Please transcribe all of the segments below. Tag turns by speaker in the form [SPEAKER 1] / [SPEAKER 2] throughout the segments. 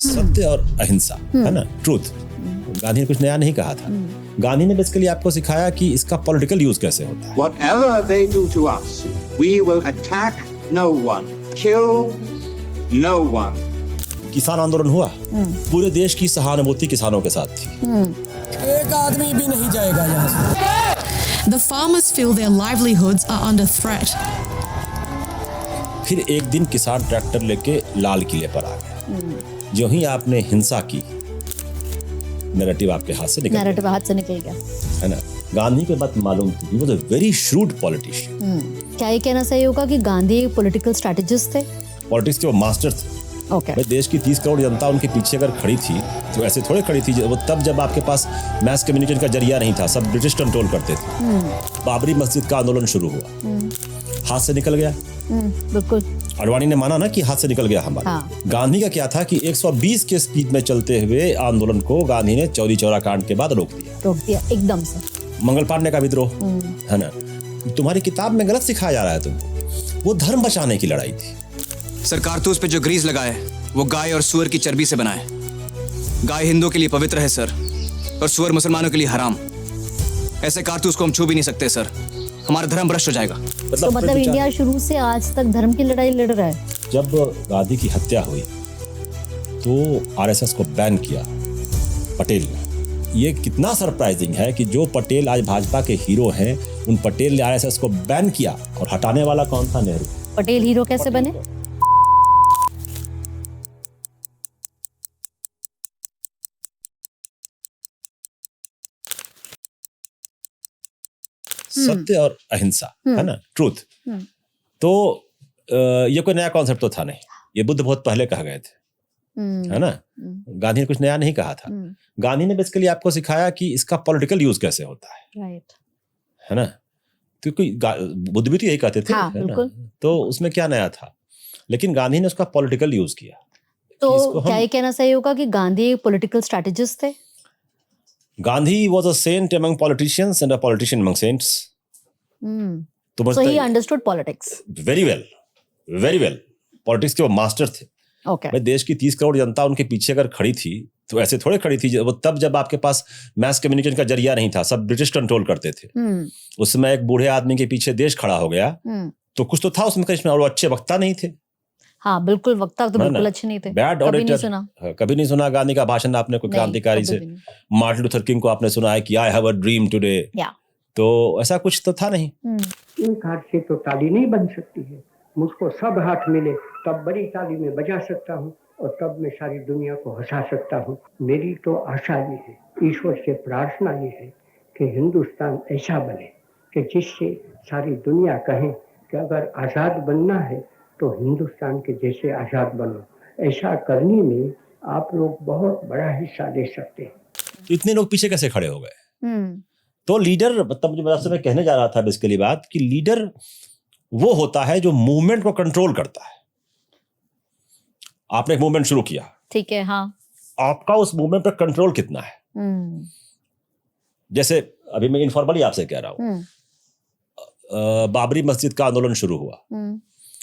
[SPEAKER 1] सत्य और अहिंसा, है ना, ट्रूथ। गांधी ने कुछ नया नहीं कहा था। गांधी ने बेसिकली आपको सिखाया कि इसका पॉलिटिकल यूज कैसे होता है।
[SPEAKER 2] Whatever they do to us, we will attack no one, kill no one.
[SPEAKER 1] किसान आंदोलन हुआ, पूरे देश की सहानुभूति किसानों के साथ थी।
[SPEAKER 3] एक आदमी भी नहीं जाएगा यहाँ से।
[SPEAKER 4] The farmers feel their livelihoods are under threat.
[SPEAKER 1] फिर एक दिन किसान ट्रैक्टर लेके लाल किले पर आ गया। जो ही आपने हिंसा की, नैरेटिव आपके हाथ से निकल
[SPEAKER 5] गया,
[SPEAKER 1] है ना। गांधी के बात मालूम थी, he was a very shrewd politician।
[SPEAKER 5] क्या ये कहना सही होगा कि गांधी पॉलिटिकल स्ट्रेटेजिस्ट थे?
[SPEAKER 1] पॉलिटिक्स के वो मास्टर थे।
[SPEAKER 5] Okay.
[SPEAKER 1] देश की 30 करोड़ जनता उनके पीछे अगर खड़ी थी तो ऐसे थोड़े खड़ी थी। वो तब जब आपके पास मैस कम्युनिकेशन का जरिया नहीं था, सब ब्रिटिश कंट्रोल करते थे। बाबरी मस्जिद का आंदोलन शुरू हुआ, हाथ से निकल गया।
[SPEAKER 5] बिल्कुल।
[SPEAKER 1] अडवाणी ने माना ना कि हाथ से निकल गया हमारा।
[SPEAKER 5] हाँ।
[SPEAKER 1] गांधी का क्या था कि 120 के स्पीड में चलते हुए आंदोलन को गांधी ने चौरी चौरा कांड के बाद रोक दिया
[SPEAKER 5] एकदम से।
[SPEAKER 1] मंगल पांडे का विद्रोह, है ना। तुम्हारी किताब में गलत सिखाया जा रहा है तुमको। वो धर्म बचाने की लड़ाई थी।
[SPEAKER 6] सर, कारतूस पे जो ग्रीस लगा है वो गाय और सुअर की चर्बी से बना है। गाय हिंदुओं के लिए पवित्र है सर, और सुअर मुसलमानों के लिए हराम। ऐसे कारतूस को हम छू भी नहीं सकते सर, हमारा धर्म भ्रष्ट हो जाएगा।
[SPEAKER 5] तो मतलब इंडिया शुरू से आज तक धर्म की लड़ाई लड़ रहा है।
[SPEAKER 1] जब गांधी की हत्या हुई तो आरएसएस को बैन किया पटेल ने। ये कितना सरप्राइजिंग है कि जो पटेल आज भाजपा के हीरो हैं, उन पटेल ने आरएसएस को बैन किया, और हटाने वाला कौन था? नेहरू।
[SPEAKER 5] पटेल हीरो कैसे बने?
[SPEAKER 1] सत्य और अहिंसा, है ना, ट्रूथ। तो ये कोई नया कॉन्सेप्ट तो था नहीं, ये बुद्ध बहुत पहले कह गए थे, है ना। गांधी ने कुछ नया नहीं कहा था। गांधी ने बेसिकली आपको सिखाया कि इसका पॉलिटिकल यूज कैसे होता है,
[SPEAKER 5] राइट,
[SPEAKER 1] है ना। क्योंकि बुद्ध भी तो यही कहते थे,
[SPEAKER 5] हाँ,
[SPEAKER 1] है ना? तो उसमें क्या नया था, लेकिन गांधी ने उसका पॉलिटिकल यूज किया।
[SPEAKER 5] तो क्या ये कहना सही होगा कि गांधी पॉलिटिकल स्ट्रेटेजिस्ट थे?
[SPEAKER 1] Gandhi was a saint among politicians and a politician among saints.
[SPEAKER 5] So he understood politics.
[SPEAKER 1] Very well, very well. Politics के वो मास्टर थे।
[SPEAKER 5] Okay.
[SPEAKER 1] भाई देश की 30 करोड़ जनता उनके पीछे अगर खड़ी थी तो ऐसे थोड़े खड़ी थी। वो तब जब आपके पास मैस कम्युनिकेशन का जरिया नहीं था, सब ब्रिटिश कंट्रोल करते थे। उस समय एक बूढ़े आदमी के पीछे देश खड़ा हो गया तो कुछ तो था उसमें करिश्मा, और वो अच्छे वक्ता नहीं थे।
[SPEAKER 5] हाँ बिल्कुल, वक्ता तो बिल्कुल अच्छे नहीं थे।
[SPEAKER 1] Bad auditor. कभी नहीं सुना गांधी का भाषण आपने कोई क्रांतिकारी से? मार्टिन लूथर किंग को आपने सुना है कि I have a dream today? तो ऐसा कुछ तो था नहीं।
[SPEAKER 7] एक हाथ से तो ताली नहीं बन सकती है, मुझको सब हाथ मिले तब बड़ी ताली में बजा सकता हूँ, और तब मैं सारी दुनिया को हंसा सकता हूँ। मेरी तो आशा ये है, ईश्वर से प्रार्थना ये है कि हिंदुस्तान ऐसा बने कि जिससे सारी दुनिया कहे कि अगर आज़ाद बनना है तो हिंदुस्तान के जैसे आजाद बनो। ऐसा करने में आप लोग बहुत बड़ा हिस्सा ले सकते हैं।
[SPEAKER 1] इतने लोग पीछे कैसे खड़े हो गए? तो लीडर, मतलब जो मैं कहने जा रहा था बेसिकली बात, कि लीडर वो होता है जो मूवमेंट को कंट्रोल करता है। आपने एक मूवमेंट शुरू किया,
[SPEAKER 5] ठीक है, हाँ,
[SPEAKER 1] आपका उस मूवमेंट पर कंट्रोल कितना है? जैसे अभी मैं इनफॉर्मली आपसे कह रहा हूं, बाबरी मस्जिद का आंदोलन शुरू हुआ,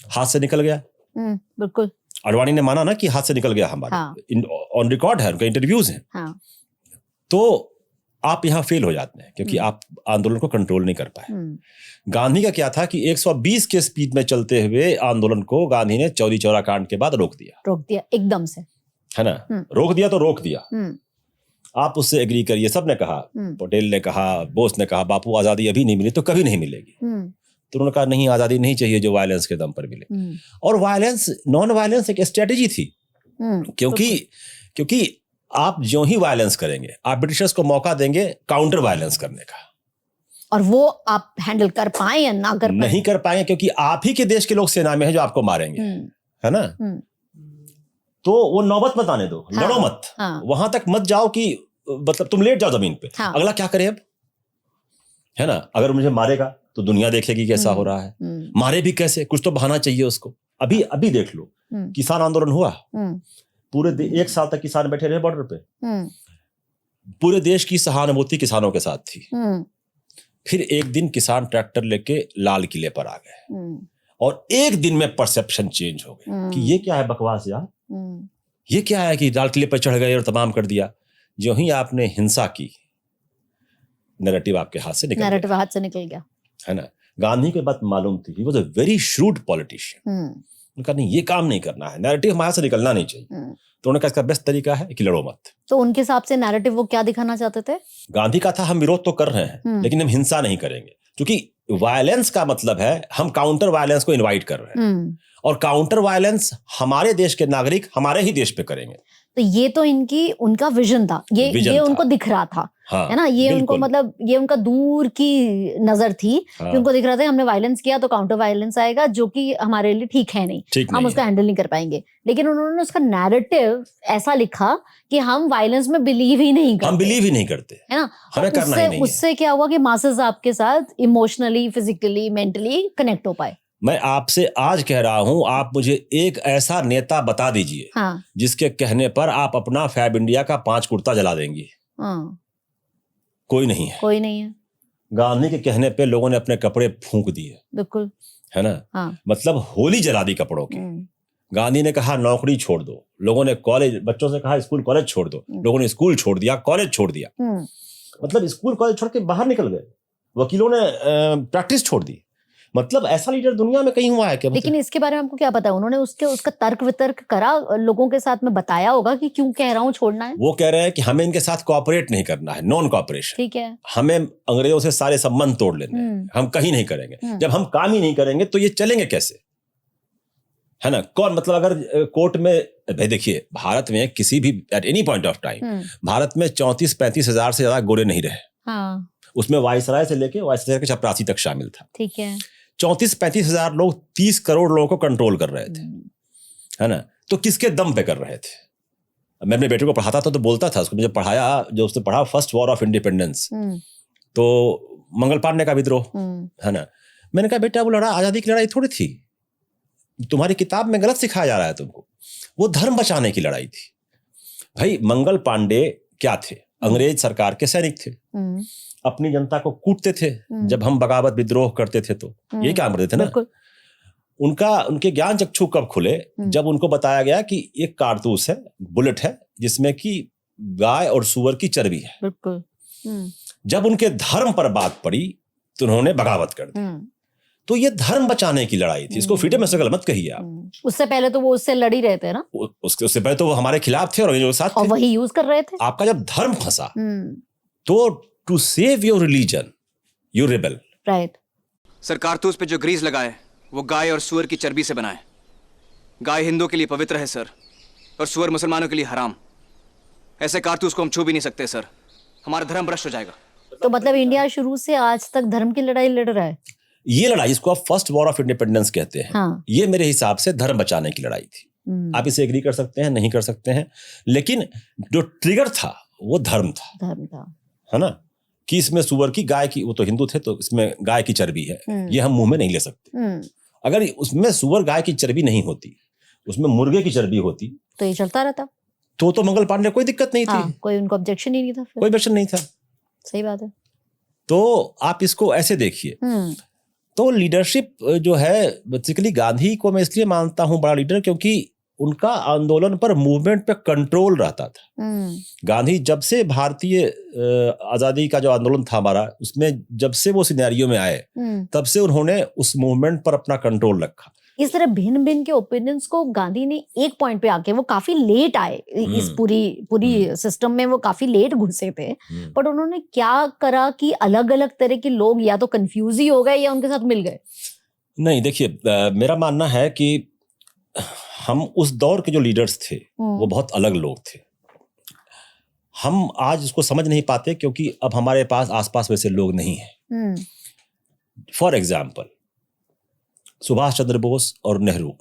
[SPEAKER 1] हाथ से निकल गया।
[SPEAKER 5] बिल्कुल।
[SPEAKER 1] अडवाणी ने माना ना कि हाथ से निकल गया हमारा।
[SPEAKER 5] हाँ।
[SPEAKER 1] ऑन रिकॉर्ड है, उनके इंटरव्यूज हैं।
[SPEAKER 5] हाँ।
[SPEAKER 1] तो आप यहाँ फेल हो जाते हैं क्योंकि आप आंदोलन को कंट्रोल नहीं कर पाए। गांधी का क्या था कि 120 के स्पीड में चलते हुए आंदोलन को गांधी ने चौरी चौरा कांड के बाद रोक दिया
[SPEAKER 5] एकदम से,
[SPEAKER 1] है ना। रोक दिया तो रोक दिया। आप उससे एग्री करिए, सबने कहा, पटेल ने कहा, बोस ने कहा, बापू आजादी अभी नहीं मिली तो कभी नहीं मिलेगी। तो उन्होंने कहा नहीं, आजादी नहीं चाहिए जो वायलेंस के दम पर मिले। और वायलेंस, नॉन वायलेंस एक स्ट्रेटेजी थी। क्योंकि आप जो ही वायलेंस करेंगे, आप ब्रिटिशर्स को मौका देंगे काउंटर वायलेंस करने का,
[SPEAKER 5] और वो आप हैंडल कर पाए या ना कर पाए?
[SPEAKER 1] नहीं कर पाएंगे, क्योंकि आप ही के देश के लोग सेना में हैं जो आपको मारेंगे, है ना। तो वो नौबत मत आने दो, लड़ो मत, वहां तक मत जाओ कि मतलब तुम लेट जाओ जमीन पे। अगला क्या करे अब, है ना। अगर मुझे मारेगा तो दुनिया देखेगी कैसा हो रहा है, मारे भी कैसे, कुछ तो बहाना चाहिए उसको। अभी देख लो, किसान आंदोलन हुआ, पूरे 1 साल तक किसान बैठे रहे बॉर्डर पे। पूरे देश की सहानुभूति किसानों के साथ थी। फिर एक दिन किसान ट्रैक्टर लेके लाल किले पर आ गए, और एक दिन में परसेप्शन चेंज हो गई कि ये क्या है बकवास यार, ये क्या है कि लाल किले पर चढ़ गए और तमाम कर दिया। जो ही आपने हिंसा की, नैरेटिव आपके हाथ से निकल गया।
[SPEAKER 5] नैरेटिव हाथ से निकल गया,
[SPEAKER 1] है ना। गांधी की बात मालूम थी, he was a very shrewd politician. उनका नहीं, ये काम नहीं करना है, नैरेटिव हमारे से निकलना नहीं चाहिए। तो उन्होंने कहा इसका बेस्ट तरीका है कि लड़ो मत।
[SPEAKER 5] तो उनके हिसाब से नैरेटिव वो क्या दिखाना चाहते थे?
[SPEAKER 1] गांधी का था हम विरोध तो कर रहे हैं लेकिन हम हिंसा नहीं करेंगे, क्योंकि वायलेंस का मतलब है हम काउंटर वायलेंस को इनवाइट कर रहे हैं, और काउंटर वायलेंस हमारे देश के नागरिक हमारे ही देश पे करेंगे।
[SPEAKER 5] तो ये तो उनका विजन था, ये उनको दिख रहा था।
[SPEAKER 1] हाँ,
[SPEAKER 5] है ना, ये उनको मतलब ये उनका दूर की नजर थी।
[SPEAKER 1] हाँ,
[SPEAKER 5] कि उनको दिख रहा था हमने वायलेंस किया तो काउंटर वायलेंस आएगा, जो कि हमारे लिए ठीक है नहीं, हम उसका हैंडल नहीं कर पाएंगे। लेकिन उन्होंने उसका नैरेटिव ऐसा लिखा कि हम वायलेंस में बिलीव ही नहीं करते,
[SPEAKER 1] हम बिलीव ही नहीं करते,
[SPEAKER 5] है ना।
[SPEAKER 1] हमें करना ही नहीं है।
[SPEAKER 5] उससे क्या हुआ कि मासेस आपके साथ इमोशनली, फिजिकली, मेंटली कनेक्ट हो पाए।
[SPEAKER 1] मैं आपसे आज कह रहा हूं, आप मुझे एक ऐसा नेता बता दीजिए
[SPEAKER 5] हाँ,
[SPEAKER 1] जिसके कहने पर आप अपना फैब इंडिया का 5 कुर्ता जला देंगी।
[SPEAKER 5] हाँ,
[SPEAKER 1] कोई नहीं है।
[SPEAKER 5] कोई नहीं है।
[SPEAKER 1] गांधी के कहने पे लोगों ने अपने कपड़े फूंक दिए,
[SPEAKER 5] बिल्कुल,
[SPEAKER 1] है ना।
[SPEAKER 5] हाँ,
[SPEAKER 1] मतलब होली जला दी कपड़ों की। गांधी ने कहा नौकरी छोड़ दो, लोगों ने कॉलेज, बच्चों से कहा स्कूल कॉलेज छोड़ दो, लोगों ने स्कूल छोड़ दिया, कॉलेज छोड़ दिया। मतलब स्कूल कॉलेज छोड़ के बाहर निकल गए, वकीलों ने प्रैक्टिस छोड़ दी। मतलब ऐसा लीडर दुनिया में कहीं हुआ है क्या?
[SPEAKER 5] लेकिन इसके बारे में आपको क्या पता है? उन्होंने उसका तर्क वितर्क करा, लोगों के साथ में बताया होगा कि क्यों कह रहा हूँ छोड़ना है।
[SPEAKER 1] वो कह रहे हैं कि हमें इनके साथ कोऑपरेट नहीं करना है, नॉन कोऑपरेशन।
[SPEAKER 5] ठीक है,
[SPEAKER 1] हमें अंग्रेजों से सारे संबंध तोड़ लेने हैं, हम कहीं नहीं करेंगे। जब हम काम ही नहीं करेंगे तो ये चलेंगे कैसे, है ना। कौन, मतलब अगर कोर्ट में, भाई देखिए भारत में किसी भी at any point of time Bharat में 34-35 हजार से ज्यादा गोरे नहीं रहे।
[SPEAKER 5] हाँ,
[SPEAKER 1] उसमें वायसराय से लेके वायसराय के चपरासी तक शामिल था।
[SPEAKER 5] ठीक है,
[SPEAKER 1] 34-35 हजार लोग 30 करोड़ लोगों को कंट्रोल कर रहे थे, है ना। तो किसके दम पे कर रहे थे? मैं अपने बेटे को पढ़ाता था तो बोलता था, उसको मुझे पढ़ाया, जो उसने पढ़ा फर्स्ट वॉर ऑफ इंडिपेंडेंस, तो मंगल पांडे का विद्रोह, है ना। मैंने कहा बेटा वो लड़ा आजादी की लड़ाई थोड़ी थी, तुम्हारी किताब में गलत सिखाया जा रहा है तुमको, वो धर्म बचाने की लड़ाई थी। भाई मंगल पांडे क्या थे? अंग्रेज सरकार के सैनिक थे, अपनी जनता को कूटते थे जब हम बगावत विद्रोह करते थे, तो ये काम करते थे ना। उनके ज्ञान चक्षु कब खुले? जब उनको बताया गया कि एक कारतूस है, बुलेट है, जिसमें कि गाय और सुअर की चर्बी है।
[SPEAKER 5] बिल्कुल।
[SPEAKER 1] जब उनके धर्म पर बात पड़ी तो उन्होंने बगावत कर दी। तो ये धर्म बचाने की लड़ाई थी, इसको फ्रीडम स्ट्रगल मत कहिए आप।
[SPEAKER 5] उससे पहले तो वो उससे लड़ ही रहे थे ना,
[SPEAKER 1] उससे पहले तो वो हमारे खिलाफ थे और अंग्रेजों के साथ थे,
[SPEAKER 5] और वही यूज कर रहे थे।
[SPEAKER 1] आपका जब धर्म फंसा तो to save your religion you rebel,
[SPEAKER 5] right.
[SPEAKER 6] Sir कारतूस पे जो ग्रीस लगाए वो गाय और सुअर की चर्बी से बनाए। गाय हिंदुओं के लिए पवित्र है सर, और सुअर मुसलमानों के लिए हराम। ऐसे कारतूस को हम छू भी नहीं सकते सर, हमारा धर्म भ्रष्ट हो जाएगा। तो
[SPEAKER 5] मतलब इंडिया शुरू से आज तक धर्म की लड़ाई लड़ रहा है।
[SPEAKER 1] ये लड़ाई, इसको आप फर्स्ट वॉर ऑफ इंडिपेंडेंस कहते हैं।
[SPEAKER 5] हाँ।
[SPEAKER 1] ये मेरे हिसाब से धर्म बचाने की लड़ाई थी। आप इसे एग्री कर सकते हैं, नहीं कर सकते हैं, लेकिन जो ट्रिगर था वो धर्म था, है ना। कि इसमें सुअर की, गाय की, वो तो हिंदू थे तो इसमें गाय की चर्बी है, ये हम मुंह में नहीं ले सकते। अगर उसमें सुअर गाय की चर्बी नहीं होती, उसमें मुर्गे की चर्बी होती, तो
[SPEAKER 5] ये चलता रहता,
[SPEAKER 1] तो मंगल पांडे कोई दिक्कत नहीं थी,
[SPEAKER 5] कोई उनको ऑब्जेक्शन ही नहीं था,
[SPEAKER 1] कोई ऑब्जेक्शन नहीं था।
[SPEAKER 5] सही बात है।
[SPEAKER 1] तो आप इसको ऐसे देखिए। तो लीडरशिप जो है, बेसिकली गांधी को मैं इसलिए मानता हूं बड़ा लीडर, क्योंकि उनका आंदोलन पर, मूवमेंट पे कंट्रोल रहता था। गांधी जब से भारतीय आजादी का जो आंदोलन था हमारा, उसमें जब से वो सिनेरियो में आए, तब से उन्होंने उस मूवमेंट पर अपना कंट्रोल रखा।
[SPEAKER 5] इस तरह भिन्न भिन्न के ओपिनियंस को गांधी ने एक पॉइंट पे आके, वो काफी लेट आए इस पूरी सिस्टम में, वो काफी लेट घुसे थे, बट उन्होंने क्या करा कि अलग अलग तरह के लोग या तो कंफ्यूज ही हो गए या उनके साथ मिल गए।
[SPEAKER 1] नहीं, देखिए मेरा मानना है कि हम उस दौर के जो लीडर्स थे वो बहुत अलग लोग थे। हम आज उसको समझ नहीं पाते क्योंकि अब हमारे पास आसपास वैसे लोग नहीं हैं। फॉर एग्जाम्पल, सुभाष चंद्र बोस और नेहरू,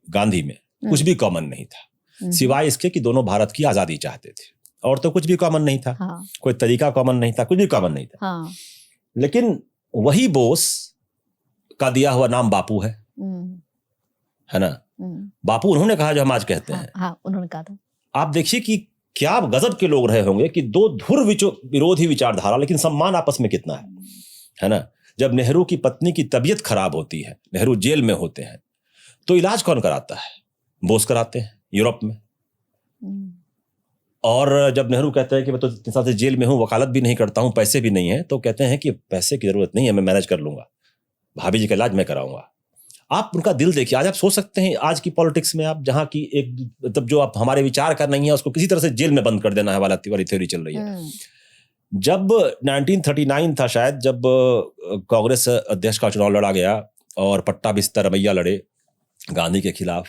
[SPEAKER 1] गांधी में कुछ भी कॉमन नहीं था, सिवाय इसके कि दोनों भारत की आजादी चाहते थे, और तो कुछ भी कॉमन नहीं था। कोई तरीका कॉमन नहीं था, कुछ भी कॉमन नहीं था। लेकिन वही बोस का दिया हुआ नाम बापू है ना। बापू उन्होंने कहा जो हम आज कहते हैं।
[SPEAKER 5] उन्होंने कहा था।
[SPEAKER 1] आप देखिए कि क्या गजब के लोग रहे होंगे कि दो धुर विरोधी विचारधारा, लेकिन सम्मान आपस में कितना है ना। जब नेहरू की पत्नी की तबीयत खराब होती है, नेहरू जेल में होते हैं, तो इलाज कौन कराता है? बोस कराते हैं यूरोप में, और जब नेहरू कहते हैं कि मैं तो इतने साल से जेल में हूँ, वकालत भी नहीं करता हूँ, पैसे भी नहीं है, तो कहते हैं कि पैसे की जरूरत नहीं है, मैं मैनेज कर लूंगा, भाभी जी का इलाज मैं कराऊंगा। आप उनका दिल देखिए। आज आप सोच सकते हैं आज की पॉलिटिक्स में आप जहाँ की एक मतलब जो आप हमारे विचार कर नहीं है उसको किसी तरह से जेल में बंद कर देना है वाला थ्योरी चल रही है। जब 1939 था शायद, जब कांग्रेस अध्यक्ष का चुनाव लड़ा गया और पट्टा बिस्तर रवैया लड़े गांधी के खिलाफ,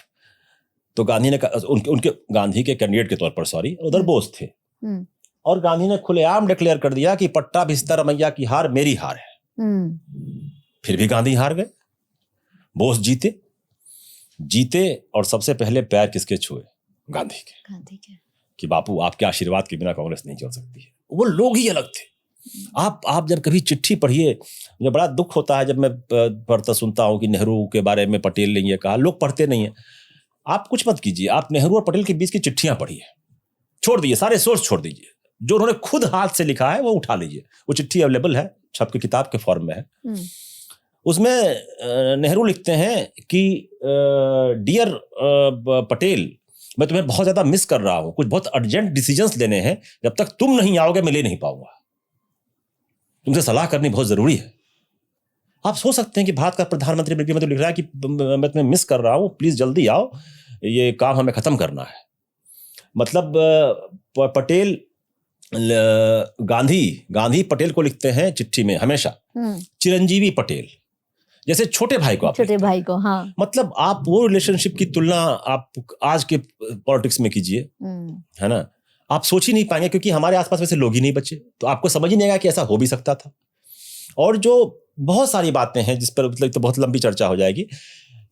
[SPEAKER 1] तो गांधी ने उनके गांधी के कैंडिडेट के तौर पर सॉरी उधर बोस थे, और गांधी ने खुलेआम डिक्लेयर कर दिया कि पट्टा बिस्तर रवैया की हार मेरी हार है। फिर भी गांधी हार गए, बोस जीते और सबसे पहले पैर किसके छुए? गांधी के कि बापू आपके आशीर्वाद के बिना कांग्रेस नहीं चल सकती है। वो लोग ही अलग थे। आप जब कभी चिट्ठी पढ़िए, मुझे बड़ा दुख होता है जब मैं पढ़ता सुनता हूं कि नेहरू के बारे में पटेल ने ये कहा। लोग पढ़ते नहीं है। आप कुछ मत कीजिए, आप नेहरू और पटेल के बीच की चिट्ठियां पढ़िए, छोड़ दीजिए, सारे सोर्स छोड़ दीजिए, जो उन्होंने खुद हाथ से लिखा है वो उठा लीजिए। वो चिट्ठी अवेलेबल है, छप के किताब के फॉर्म में है। उसमें नेहरू लिखते हैं कि डियर पटेल, मैं तुम्हें बहुत ज्यादा मिस कर रहा हूं, कुछ बहुत अर्जेंट डिसीजंस लेने हैं, जब तक तुम नहीं आओगे मैं ले नहीं पाऊंगा, तुमसे सलाह करनी बहुत जरूरी है। आप सोच सकते हैं कि भारत का प्रधानमंत्री में तो लिख रहा है कि मैं तुम्हें मिस कर रहा हूं, प्लीज जल्दी आओ, ये काम हमें खत्म करना है। मतलब पटेल गांधी पटेल को लिखते हैं चिट्ठी में हमेशा चिरंजीवी पटेल, जैसे छोटे भाई को,
[SPEAKER 5] छोटे भाई को। हाँ,
[SPEAKER 1] मतलब आप वो रिलेशनशिप की तुलना आप आज के पॉलिटिक्स में कीजिए, है ना, आप सोच ही नहीं पाएंगे, क्योंकि हमारे आसपास वैसे लोग ही नहीं बचे, तो आपको समझ ही नहीं आएगा कि ऐसा हो भी सकता था। और जो बहुत सारी बातें हैं जिस पर मतलब तो बहुत लंबी चर्चा हो जाएगी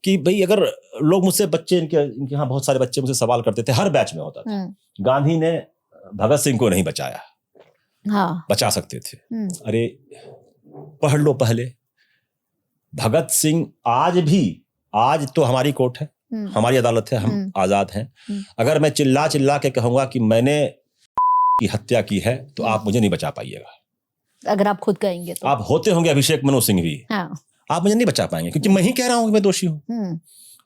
[SPEAKER 1] कि भाई अगर लोग मुझसे बच्चे इनके यहाँ बहुत सारे बच्चे मुझसे सवाल करते थे, हर बैच में होता था, गांधी ने भगत सिंह को नहीं बचाया।
[SPEAKER 5] हाँ,
[SPEAKER 1] बचा सकते थे। अरे पढ़ लो पहले, भगत सिंह आज तो हमारी कोर्ट है, हमारी अदालत है, हम आजाद हैं। अगर मैं चिल्ला चिल्ला के कहूंगा कि मैंने की हत्या की है तो आप मुझे नहीं बचा पाइएगा।
[SPEAKER 5] अगर आप खुद कहेंगे तो।
[SPEAKER 1] आप होते होंगे अभिषेक मनु सिंह भी, हाँ। आप मुझे नहीं बचा पाएंगे, क्योंकि मैं ही कह रहा हूं कि मैं दोषी हूं,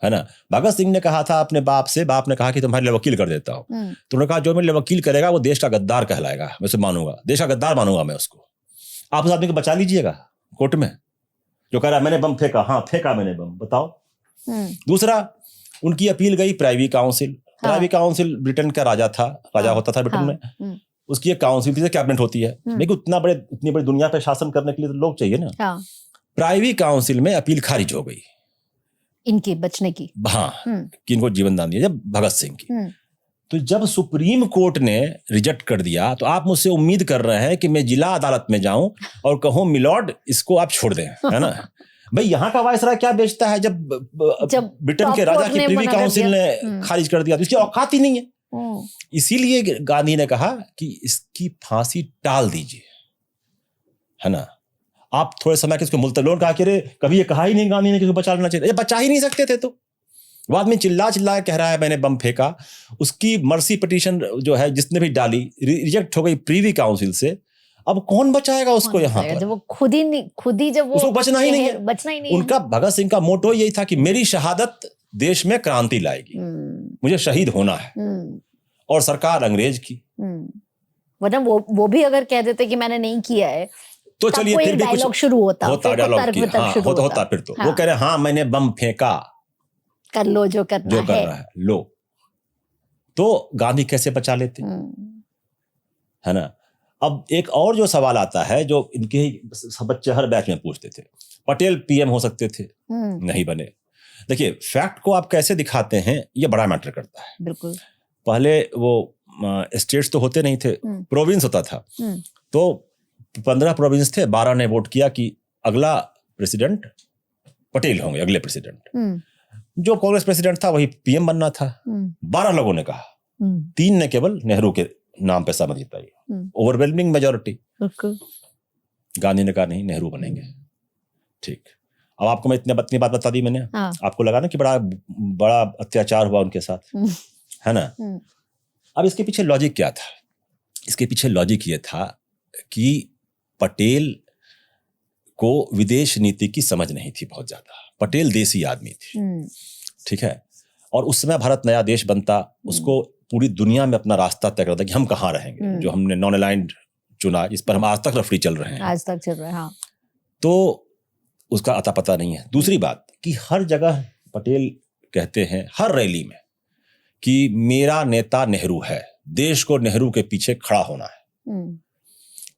[SPEAKER 1] है ना। भगत सिंह ने कहा था अपने बाप से, बाप ने कहा कि तुम्हारे लिए वकील कर देता हूं, तो उन्होंने कहा जो मेरे लिए वकील करेगा वो देश का गद्दार कहलाएगा, मैं उसे मानूंगा, देश का गद्दार मानूंगा मैं उसको। आप उस आदमी को बचा लीजिएगा कोर्ट में, जो कह रहा है मैंने बम फेंका, हाँ फेंका मैंने बम, बताओ। दूसरा, उनकी अपील गई privy council. Privy council Britain का राजा था, राजा होता था ब्रिटेन में, उसकी एक काउंसिल थी, कैबिनेट होती है, लेकिन इतनी बड़ी दुनिया पे शासन करने के लिए तो लोग चाहिए ना। प्राइवी काउंसिल में अपील खारिज हो गई
[SPEAKER 5] इनकी बचने की,
[SPEAKER 1] हाँ, कि इनको जीवन दान दिया जब भगत सिंह की। तो जब सुप्रीम कोर्ट ने रिजेक्ट कर दिया, तो आप मुझसे उम्मीद कर रहे हैं कि मैं जिला अदालत में जाऊं और कहूं मिलॉर्ड इसको आप छोड़ दें, है ना। भाई यहाँ का वायसराय क्या बेचता है जब ब्रिटेन के राजा की प्रीवी काउंसिल ने खारिज कर दिया, तो इसकी औकात ही नहीं है। इसीलिए गांधी ने कहा कि इसकी फांसी टाल दीजिए, है ना। आप थोड़े समय के इसको मुल्तलोन कहा कि अरे कभी ये कहा ही नहीं गांधी ने कि इसको बचा लेना चाहिए, ये बचा ही नहीं सकते थे। तो वो आदमी चिल्ला चिल्ला कह रहा है मैंने बम फेंका, उसकी मर्सी पिटीशन जो है जिसने भी डाली रिजेक्ट हो गई प्रीवी काउंसिल से। अब कौन बचाएगा उसको यहाँ पर,
[SPEAKER 5] जब वो खुद ही जब वो
[SPEAKER 1] उसको बचना ही नहीं है। उनका भगत सिंह का मोटो यही था कि मेरी शहादत देश में क्रांति लाएगी, मुझे शहीद होना है, और सरकार अंग्रेज की।
[SPEAKER 5] मतलब वो भी अगर कह देते कि मैंने नहीं किया है
[SPEAKER 1] तो चलिए फिर भी कुछ
[SPEAKER 5] शुरू होता
[SPEAKER 1] डायलॉग होता फिर तो वो कह रहे हाँ मैंने बम फेंका,
[SPEAKER 5] कर लो जो करना है
[SPEAKER 1] लो। तो गांधी कैसे बचा लेते, है ना। अब एक और जो सवाल आता है जो इनके बच्चे हर बैच में पूछते थे, पटेल पीएम हो सकते थे, नहीं बने। देखिए फैक्ट को आप कैसे दिखाते हैं ये बड़ा मैटर करता है।
[SPEAKER 5] बिल्कुल।
[SPEAKER 1] पहले वो स्टेट्स तो होते नहीं थे, प्रोविंस होता था। तो 15 प्रोविंस थे, 12 ने वोट किया कि अगला प्रेसिडेंट पटेल होंगे, अगले प्रेसिडेंट। जो कांग्रेस प्रेसिडेंट था वही पीएम बनना था। 12 लोगों ने कहा, 3 ने केवल नेहरू के नाम पे सहमति जताई, ओवरवेलमिंग मेजॉरिटी। गांधी ने कहा नहीं नेहरू बनेंगे। ठीक, अब आपको मैं इतनी बात बता दी मैंने, आपको लगा ना कि बड़ा अत्याचार हुआ उनके साथ, है ना। अब इसके पीछे लॉजिक क्या था? इसके पीछे लॉजिक ये था कि पटेल को विदेश नीति की समझ नहीं थी बहुत ज्यादा। पटेल देसी आदमी थी, ठीक है। और उस समय भारत नया देश बनता, उसको पूरी दुनिया में अपना रास्ता तय करता है कि हम कहाँ रहेंगे। जो हमने नॉन अलाइंड चुना, इस पर हम आज तक रेफरी चल रहे हैं,
[SPEAKER 5] आज तक चल रहा है। हाँ।
[SPEAKER 1] तो उसका अता पता नहीं है। दूसरी बात कि हर जगह पटेल कहते हैं हर रैली में कि मेरा नेता नेहरू है, देश को नेहरू के पीछे खड़ा होना है।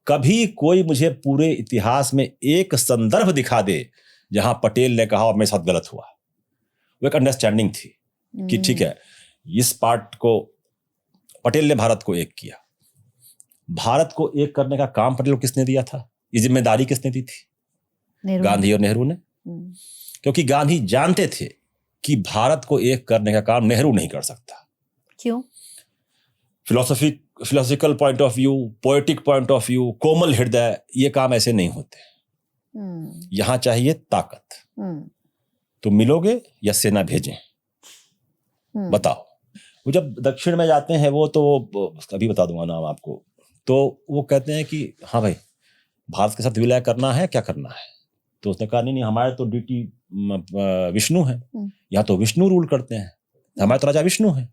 [SPEAKER 1] कभी कोई मुझे पूरे इतिहास में एक संदर्भ दिखा दे जहां पटेल ने कहा और मेरे साथ गलत हुआ। वो एक अंडरस्टैंडिंग थी कि ठीक है, इस पार्ट को पटेल ने भारत को एक किया। भारत को एक करने का काम पटेल को किसने दिया था? ये जिम्मेदारी किसने दी थी? गांधी और नेहरू ने। क्योंकि गांधी जानते थे कि भारत को एक करने का काम नेहरू नहीं कर सकता।
[SPEAKER 5] क्यों?
[SPEAKER 1] Philosophical point of view, poetic point of view, कोमल हृदय, ये काम ऐसे नहीं होते। यहां चाहिए ताकत। तो मिलोगे या सेना भेजें? बताओ। वो जब दक्षिण में जाते हैं वो तो अभी बता दूंगा नाम आपको, तो वो कहते हैं कि हाँ भाई भारत के साथ विलय करना है, क्या करना है? तो उसने कहा नहीं हमारे तो ड्यूटी विष्णु है, यहाँ तो विष्णु रूल करते हैं, हमारे तो राजा विष्णु है,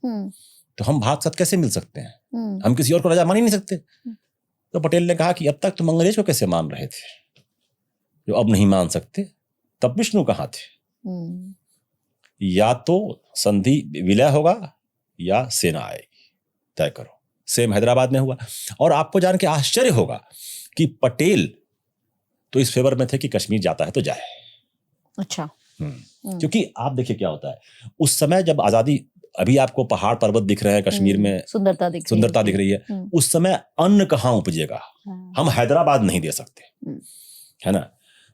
[SPEAKER 1] तो हम भारत के साथ कैसे मिल सकते हैं? हम किसी और को राजा मान ही नहीं सकते। तो पटेल ने कहा कि अब तक तुम अंग्रेज को कैसे मान रहे थे, जो अब नहीं मान सकते, तब विष्णु कहाँ थे? या तो संधि विलय होगा या सेना आएगी, तय करो। सेम हैदराबाद में हुआ। और आपको जान के आश्चर्य होगा कि पटेल तो इस फेवर में थे कि कश्मीर जाता है तो जाए।
[SPEAKER 5] अच्छा।
[SPEAKER 1] क्योंकि आप देखिए क्या होता है उस समय जब आजादी, अभी आपको पहाड़ पर्वत दिख रहे हैं कश्मीर में, सुंदरता दिख रही है। उस समय अन्न कहाँ उपजेगा? हम हैदराबाद नहीं दे सकते, है ना।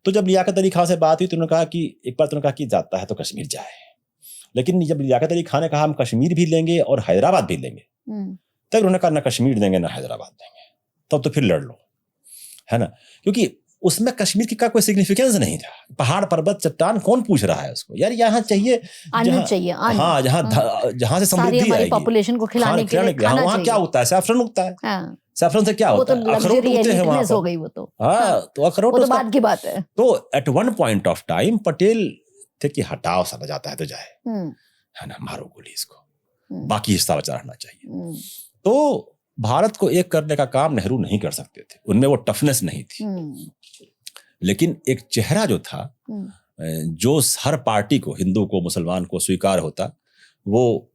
[SPEAKER 1] तो जब लियाकत अली खान से बात हुई तो उन्होंने कहा कि एक बार तो उन्होंने कहा कि जाता है तो कश्मीर जाए, लेकिन जब लियाकत अली खान ने कहा हम कश्मीर भी लेंगे और हैदराबाद भी लेंगे, तब उन्होंने कहा ना कश्मीर देंगे ना हैदराबाद देंगे। तब तो फिर लड़ लो, है ना। क्योंकि उसमें कश्मीर की का कोई सिग्निफिकेंस नहीं था। पहाड़ पर्वत चट्टान कौन पूछ रहा है उसको? यार यहाँ चाहिए हाँ, जहाँ से समृद्धि आएगी,
[SPEAKER 5] पॉपुलेशन को खिलाने के लिए खाना
[SPEAKER 1] वहाँ क्या होता है? सैफरन उगता है। सैफरन से क्या होता है? अखरोट उगते हैं वहाँ पर।
[SPEAKER 5] हो गई वो तो।
[SPEAKER 1] हाँ, तो अखरोट
[SPEAKER 5] तो बात की बात है।
[SPEAKER 1] तो at one point of time Patel थे कि हटाओ, साला जाता है तो जाए, है ना, मारो गोली इसको, बाकी हिस्सा बचा रहना चाहिए। तो भारत को एक करने का काम नेहरू नहीं कर सकते थे, उनमें वो टफनेस नहीं थी। लेकिन एक चेहरा जो था, जो हर पार्टी को, हिंदू को मुसलमान को स्वीकार होता, वो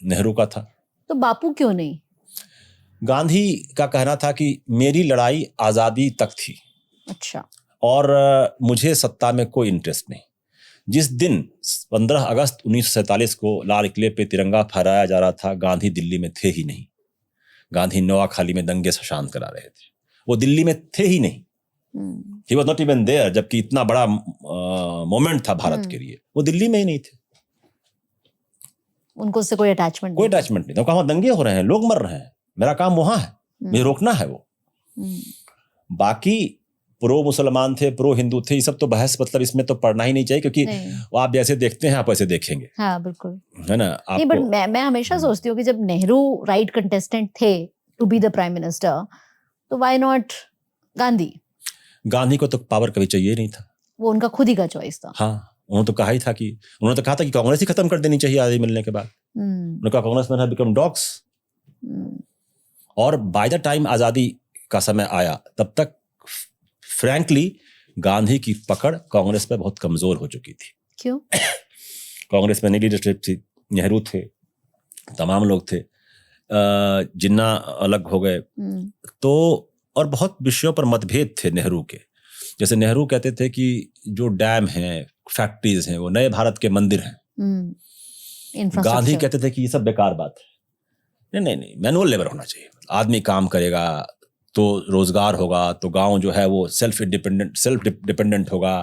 [SPEAKER 1] नेहरू का था।
[SPEAKER 5] तो बापू क्यों नहीं?
[SPEAKER 1] गांधी का कहना था कि मेरी लड़ाई आजादी तक थी।
[SPEAKER 5] अच्छा।
[SPEAKER 1] और मुझे सत्ता में कोई इंटरेस्ट नहीं। जिस दिन 15 अगस्त 1947 को लाल किले पे तिरंगा फहराया जा रहा था, गांधी दिल्ली में थे ही नहीं। गांधी नोआखाली में दंगे से शांत करा रहे थे, वो दिल्ली में थे ही नहीं। He was not even there, जबकि इतना बड़ा मोमेंट था भारत के लिए, वो दिल्ली में ही नहीं थे।
[SPEAKER 5] उनको उससे कोई अटैचमेंट
[SPEAKER 1] नहीं था। कहा दंगे हो रहे हैं, लोग मर रहे हैं, मेरा काम वहां है, मुझे रोकना है वो। बाकी प्रो मुसलमान थे, प्रो हिंदू थे, ये सब तो बहस मतलब इसमें तो पढ़ना ही नहीं चाहिए, क्योंकि वो आप जैसे देखते हैं आप ऐसे देखेंगे।
[SPEAKER 5] हाँ बिल्कुल,
[SPEAKER 1] है ना।
[SPEAKER 5] नहीं, बट मैं हमेशा सोचती हूँ कि जब नेहरू राइट कंटेस्टेंट थे to be the prime minister, तो व्हाई नॉट गांधी? गांधी को तो पावर कभी चाहिए नहीं था, वो उनका खुद ही का चॉइस था। हाँ, उन्होंने तो कहा था कि कांग्रेस ही खत्म कर देनी चाहिए आजादी मिलने के बाद। उन्होंने कहा Congress man have become dogs. और बाय द टाइम आजादी का समय आया, तब तक फ्रैंकली गांधी की पकड़ कांग्रेस पे बहुत कमजोर हो चुकी थी। क्यों? कांग्रेस में नई लीडरशिप थी, नेहरू थे, तमाम लोग थे, जिन्ना अलग हो गए, तो और बहुत विषयों पर मतभेद थे नेहरू के। जैसे नेहरू कहते थे कि जो डैम हैं, फैक्ट्रीज हैं, वो नए भारत के मंदिर हैं। गांधी कहते थे कि ये सब बेकार बात है, नहीं, मैनुअल लेबर होना चाहिए, आदमी काम करेगा तो रोजगार होगा, तो गांव जो है वो सेल्फ डिपेंडेंट होगा।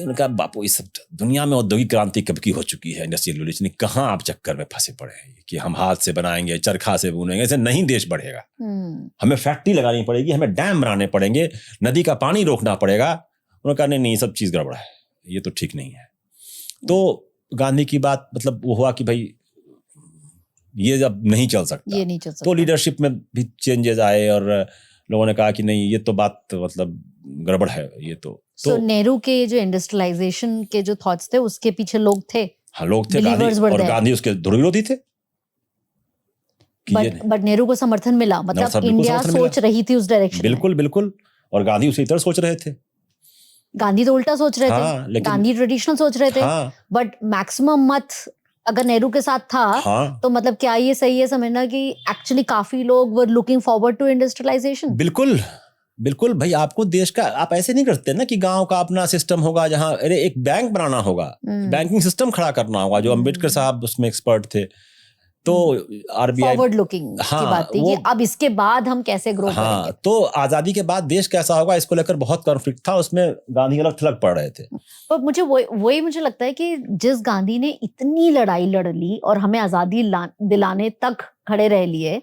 [SPEAKER 5] उनका बापू, इस सब दुनिया में औद्योगिक क्रांति कब की हो चुकी है, इंडस्ट्रियल रिवॉल्यूशन, कहाँ आप चक्कर में फंसे पड़े हैं कि हम हाथ से बनाएंगे, चरखा से बुनेंगे, ऐसे नहीं देश बढ़ेगा। हमें फैक्ट्री लगानी पड़ेगी, हमें डैम बनाने पड़ेंगे, नदी का पानी रोकना पड़ेगा। उन्होंने कहा नहीं, सब चीज गड़बड़ है, ये तो ठीक नहीं है। तो गांधी की बात मतलब वो हुआ कि भाई ये जब नहीं चल सकता, तो लीडरशिप में भी चेंजेस आए और लोगों ने कहा कि नहीं, ये तो बात मतलब गड़बड़ है, ये तो नेहरू के जो इंडस्ट्रियलाइजेशन के जो थॉट्स थे उसके पीछे लोग थे। हाँ, लोग थे, गांधी, और गांधी उसके ध्रुव विरोधी थे। बट नेहरू को समर्थन मिला, मतलब
[SPEAKER 1] बिल्कुल
[SPEAKER 5] इंडिया
[SPEAKER 1] समर्थन मिला।
[SPEAKER 5] सोच रही थी उस डायरेक्शन में।
[SPEAKER 1] बिल्कुल बिल्कुल, और गांधी उसी तरह सोच रहे थे।
[SPEAKER 5] गांधी तो उल्टा सोच रहे
[SPEAKER 1] हाँ,
[SPEAKER 5] थे,
[SPEAKER 1] लेकिन-
[SPEAKER 5] गांधी ट्रेडिशनल सोच रहे थे,
[SPEAKER 1] हाँ
[SPEAKER 5] बट मैक्सिमम मत अगर नेहरू के साथ था,
[SPEAKER 1] हाँ
[SPEAKER 5] तो मतलब क्या ये सही है समझना कि एक्चुअली काफी लोग were looking forward to industrialization?
[SPEAKER 1] बिल्कुल बिल्कुल भाई, आपको देश का, आप ऐसे नहीं करते ना कि गांव का अपना सिस्टम होगा जहां, अरे एक बैंक बनाना होगा, बैंकिंग सिस्टम खड़ा करना होगा, जो अंबेडकर साहब उसमें एक्सपर्ट थे। तो आरबीआई
[SPEAKER 5] फॉरवर्ड लुकिंग
[SPEAKER 1] हाँ,
[SPEAKER 5] की बात थी कि अब इसके बाद हम कैसे ग्रो
[SPEAKER 1] हाँ,
[SPEAKER 5] करेंगे।
[SPEAKER 1] तो आजादी के बाद देश कैसा होगा इसको लेकर बहुत कॉन्फ्लिक्ट था, उसमें गांधी अलग थलग पड़ रहे थे।
[SPEAKER 5] पर मुझे वही मुझे लगता है कि जिस गांधी ने इतनी लड़ाई लड़ ली और हमें आजादी दिलाने तक खड़े रह लिए,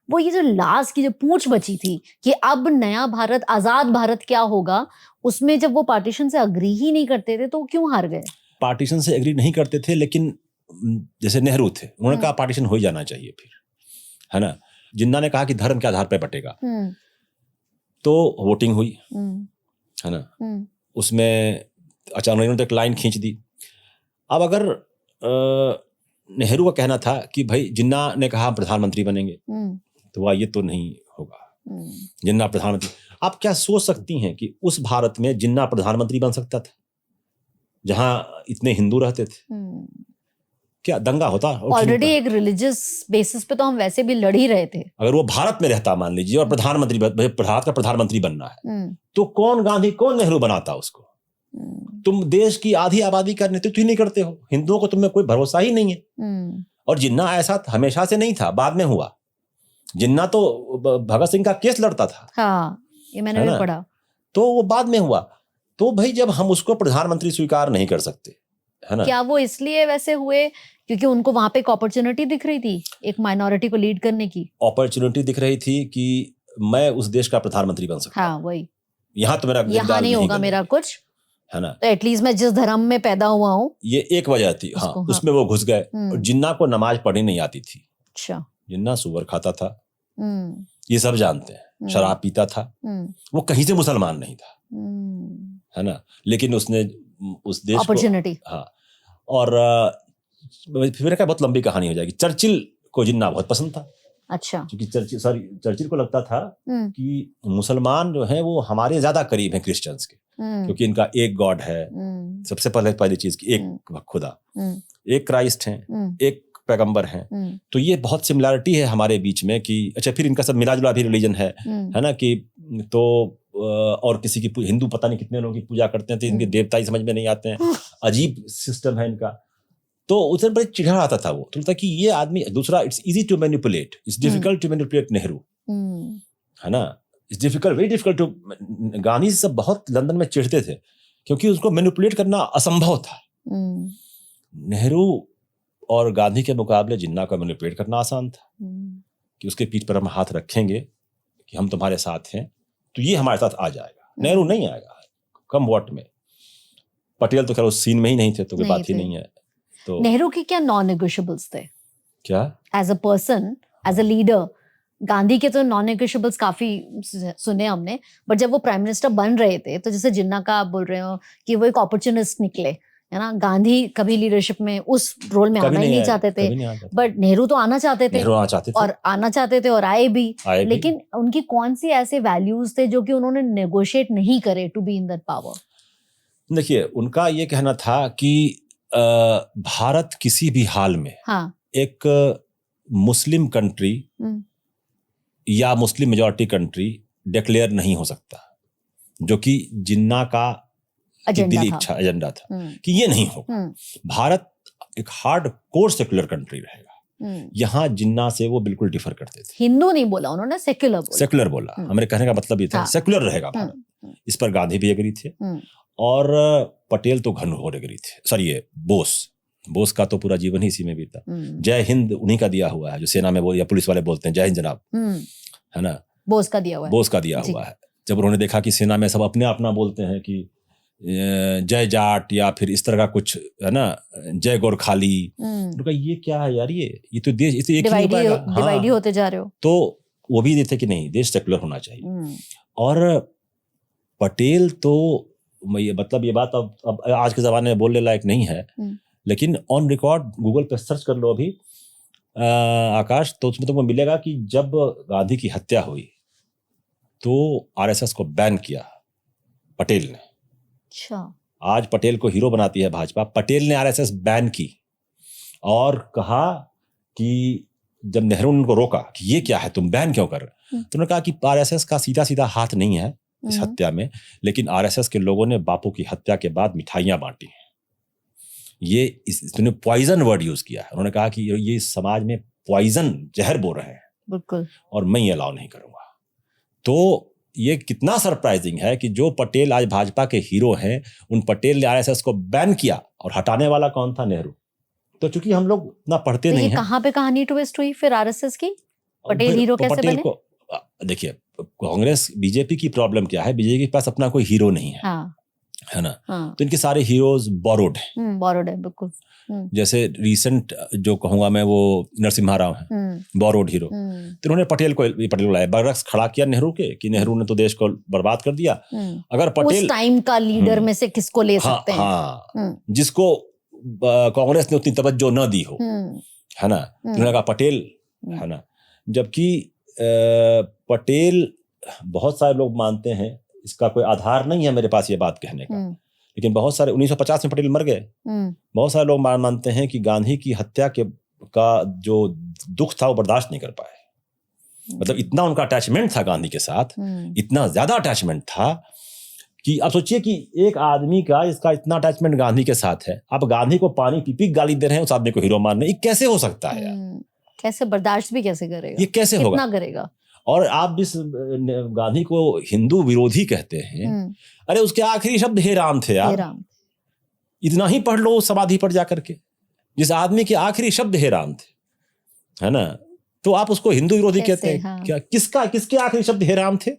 [SPEAKER 5] वो ये जो लास्ट की जो पूंछ बची थी कि अब नया भारत, आजाद भारत क्या होगा, उसमें जब वो पार्टीशन से अग्री ही नहीं करते थे तो क्यों हार गए?
[SPEAKER 1] पार्टीशन से एग्री नहीं करते थे, लेकिन जैसे नेहरू थे, उन्होंने कहा पार्टीशन हो ही जाना चाहिए फिर, है ना। जिन्ना ने कहा कि धर्म के आधार पर बटेगा, तो वोटिंग हुई, है ना। उसमें अचानक उन्होंने एक लाइन खींच दी। अब अगर नेहरू का कहना था कि भाई जिन्ना ने कहा प्रधानमंत्री बनेंगे, तो वह ये तो नहीं होगा, जिन्ना प्रधानमंत्री। आप क्या सोच सकती हैं कि उस भारत में जिन्ना प्रधानमंत्री बन सकता था जहां इतने हिंदू रहते थे? क्या दंगा होता?
[SPEAKER 5] ऑलरेडी एक रिलीजियस बेसिस पे तो हम वैसे भी लड़ ही रहे थे।
[SPEAKER 1] अगर वो भारत में रहता मान लीजिए और प्रधानमंत्री, भारत का प्रधानमंत्री बनना है, तो कौन गांधी कौन नेहरू बनाता उसको? तुम देश की आधी आबादी का नेतृत्व ही नहीं करते हो, हिंदुओं को तुम्हें कोई भरोसा ही नहीं है। और जिन्ना ऐसा हमेशा से नहीं था, बाद में हुआ। जिन्ना तो भगत सिंह का केस लड़ता था,
[SPEAKER 5] हाँ, ये मैंने भी पढ़ा।
[SPEAKER 1] तो वो बाद में हुआ। तो भाई जब हम उसको प्रधानमंत्री स्वीकार नहीं कर सकते, है ना।
[SPEAKER 5] क्या वो इसलिए वैसे हुए क्योंकि उनको वहां पे एक अपॉर्चुनिटी दिख रही थी एक माइनॉरिटी को लीड करने की?
[SPEAKER 1] अपॉर्चुनिटी दिख रही थी कि मैं उस देश का प्रधानमंत्री बन सकता हूं।
[SPEAKER 5] हाँ, वही,
[SPEAKER 1] यहाँ तो मेरा
[SPEAKER 5] यहाँ नहीं होगा मेरा कुछ,
[SPEAKER 1] है ना।
[SPEAKER 5] तो एटलीस्ट मैं जिस धर्म में पैदा हुआ हूँ,
[SPEAKER 1] ये एक वजह थी। हाँ, उसमें वो घुस गए। और जिन्ना को नमाज पढ़नी नहीं आती थी।
[SPEAKER 5] अच्छा,
[SPEAKER 1] जिन्ना सुअर खाता था, ये सब जानते हैं, शराब पीता था, वो कहीं से मुसलमान नहीं था, है ना। लेकिन उसने उस देश
[SPEAKER 5] अपॉर्चुनिटी,
[SPEAKER 1] हाँ। और फिर क्या बहुत लंबी कहानी हो जाएगी। चर्चिल को जिन्ना बहुत पसंद था।
[SPEAKER 5] अच्छा,
[SPEAKER 1] क्योंकि चर्चिल को लगता था कि मुसलमान जो हैं वो हमारे ज्यादा करीब हैं क्रिश्चियंस के, क्योंकि इनका एक गॉड है, सबसे पहली चीज की एक खुदा, एक क्राइस्ट है, एक पैगंबर हैं। तो ये बहुत सिमिलरिटी है हमारे बीच में कि अच्छा, फिर इनका सब मिला जुला भी रिलीजन है ना। कि तो और किसी की हिंदू पता नहीं कितने लोगों की पूजा करते हैं, तो इनके देवता ही समझ में नहीं आते हैं, अजीब सिस्टम है इनका। तो उसे बड़े चिढ़ा आता था वो, तो लगता कि ये आदमी। दूसरा, it's easy to manipulate, it's difficult to manipulate Nehru, है ना। It's difficult, very difficult to. Gandhi सब बहुत लंदन में चिढ़ते थे क्योंकि उसको मैनिपुलेट करना असंभव था। नेहरू और गांधी के मुकाबले जिन्ना को मैनिपुलेट करना आसान था, कि उसके पीठ पर हम हाथ रखेंगे कि हम तुम्हारे साथ हैं तो ये हमारे साथ आ जाएगा। नेहरू नहीं आएगा, कम वोट में। पटेल तो खैर उस सीन में ही नहीं थे, तो कोई बात ही नहीं है। तो
[SPEAKER 5] नेहरू के क्या नॉन नेगोशिएबल्स थे?
[SPEAKER 1] क्या
[SPEAKER 5] as a person, as a leader? Gandhi के तो नॉन नेगोशिएबल्स काफी सुने हमने, बट जब वो प्राइम मिनिस्टर बन रहे थे, तो जैसे जिन्ना का आप बोल रहे हो कि वो एक अपॉर्चुनिस्ट निकले, है ना। गांधी कभी लीडरशिप में उस रोल में आना ही नहीं चाहते थे, बट नेहरू तो आना चाहते थे, और आना चाहते थे और आए भी। लेकिन उनकी कौन सी ऐसे वैल्यूज थे जो कि उन्होंने नेगोशिएट नहीं करे to be in that power?
[SPEAKER 1] देखिए, उनका ये कहना था कि भारत किसी भी हाल में एक मुस्लिम कंट्री या मुस्लिम मेजॉरिटी कंट्री डिक्लेयर नहीं हो सकता, जो कि जिन्ना का दिली इच्छा एजेंडा था कि ये नहीं होगा। भारत एक हार्ड कोर सेक्युलर कंट्री रहेगा। यहाँ जिन्ना से वो बिल्कुल डिफर करते थे।
[SPEAKER 5] हिंदू नहीं बोला उन्होंने, सेक्युलर बोला। हमारे कहने का मतलब ये था सेक्युलर रहेगा भारत। इस पर गांधी भी एग्री थे, और पटेल तो घनघोर एग्री थे। सॉरी, ये बोस का तो पूरा जीवन ही इसी में बीता। जय हिंद उन्हीं का दिया हुआ है, जो सेना में या पुलिस वाले बोलते हैं जय हिंद जनाब, है ना। बोस का दिया हुआ है,
[SPEAKER 1] बोस का दिया हुआ है। जब उन्होंने देखा कि सेना में सब अपने अपना बोलते हैं कि जय जाट या फिर इस तरह का कुछ, है ना, जय गोरखाली, उनका ये क्या है यार, ये तो देश इसे एक ही
[SPEAKER 5] डिवाइड होते जा रहे हो।
[SPEAKER 1] तो वो भी देते कि नहीं, देश सेक्युलर होना चाहिए। और पटेल तो मतलब ये बात अब आज के जमाने में बोलने लायक नहीं है, लेकिन ऑन रिकॉर्ड गूगल पे सर्च कर लो अभी, आकाश, तो उसमें तुमको मिलेगा कि जब गांधी की हत्या हुई तो आरएसएस को बैन किया पटेल ने।
[SPEAKER 5] अच्छा।
[SPEAKER 1] आज पटेल को हीरो बनाती है भाजपा। पटेल ने आरएसएस बैन की और कहा कि जब नेहरू ने उनको रोका कि ये क्या है, तुम बैन क्यों कर रहे, तो उन्होंने कहा कि आरएसएस का सीधा सीधा हाथ नहीं है इस हत्या में, लेकिन आरएसएस के लोगों ने बापू की हत्या के बाद मिठाइयां बांटी हैं। ये इसने पॉइजन वर्ड यूज किया है। उन्होंने कहा कि ये समाज में पॉइजन, जहर बो रहे हैं,
[SPEAKER 5] बिल्कुल, और
[SPEAKER 1] मैं ये अलाउ नहीं करूंगा। तो ये कितना सरप्राइजिंग है कि जो पटेल आज भाजपा के हीरो हैं, उन पटेल ने आरएसएस को बैन किया और हटाने वाला कौन था? नेहरू। तो चूंकि हम लोग ना पढ़ते नहीं हैं,
[SPEAKER 5] कहाँ पे कहानी ट्विस्ट हुई फिर आरएसएस की? पटेल हीरो कैसे
[SPEAKER 1] पटेल
[SPEAKER 5] बने?
[SPEAKER 1] को देखिए, कांग्रेस बीजेपी की प्रॉब्लम क्या है, बीजेपी के पास अपना कोई हीरो नहीं है।
[SPEAKER 5] हाँ,
[SPEAKER 1] है ना? हाँ। तो इनके सारे हीरोज बोरोड हैं।
[SPEAKER 5] बोरोड है, बिल्कुल।
[SPEAKER 1] जैसे रिसेंट जो कहूंगा मैं वो नरसिम्हा राव है, बोरोड हीरो। तो उन्होंने पटेल को लाया, बरक्स खड़ा किया नेहरू के कि नेहरू ने तो देश को बर्बाद कर दिया। अगर पटेल
[SPEAKER 5] उस टाइम का लीडर में से किसको ले सकते हैं?
[SPEAKER 1] हाँ, जिसको कांग्रेस ने उतनी तवज्जो न दी हो, है ना? तो उन्होंने कहा पटेल, है ना? जबकि पटेल, बहुत सारे लोग मानते हैं, इसका कोई आधार नहीं है मेरे पास ये बात कहने का, लेकिन बहुत सारे 1950 में पटेल मर गए। बहुत सारे लोग मानते हैं कि गांधी की हत्या का जो दुख था वो बर्दाश्त नहीं कर पाए। मतलब इतना उनका अटैचमेंट था गांधी के साथ, इतना ज्यादा अटैचमेंट था कि आप सोचिए कि एक आदमी का इसका इतना अटैचमेंट गांधी के साथ है, आप गांधी को पानी पी पी गाली दे रहे हैं, उस आदमी को हीरो मान रहे हैं, ये कैसे हो सकता है यार?
[SPEAKER 5] कैसे बर्दाश्त भी कैसे करेगा? ये
[SPEAKER 1] कैसे होगा?
[SPEAKER 5] कितना करेगा?
[SPEAKER 1] और आप इस गांधी को हिंदू विरोधी कहते हैं। अरे उसके आखिरी शब्द हे राम थे यार। इतना ही पढ़ लो समाधि पर जाकर के, जिस आदमी के आखिरी शब्द हे राम थे, है ना? तो आप उसको हिंदू विरोधी कहते हैं? हाँ। क्या किसके आखिरी शब्द हे राम थे?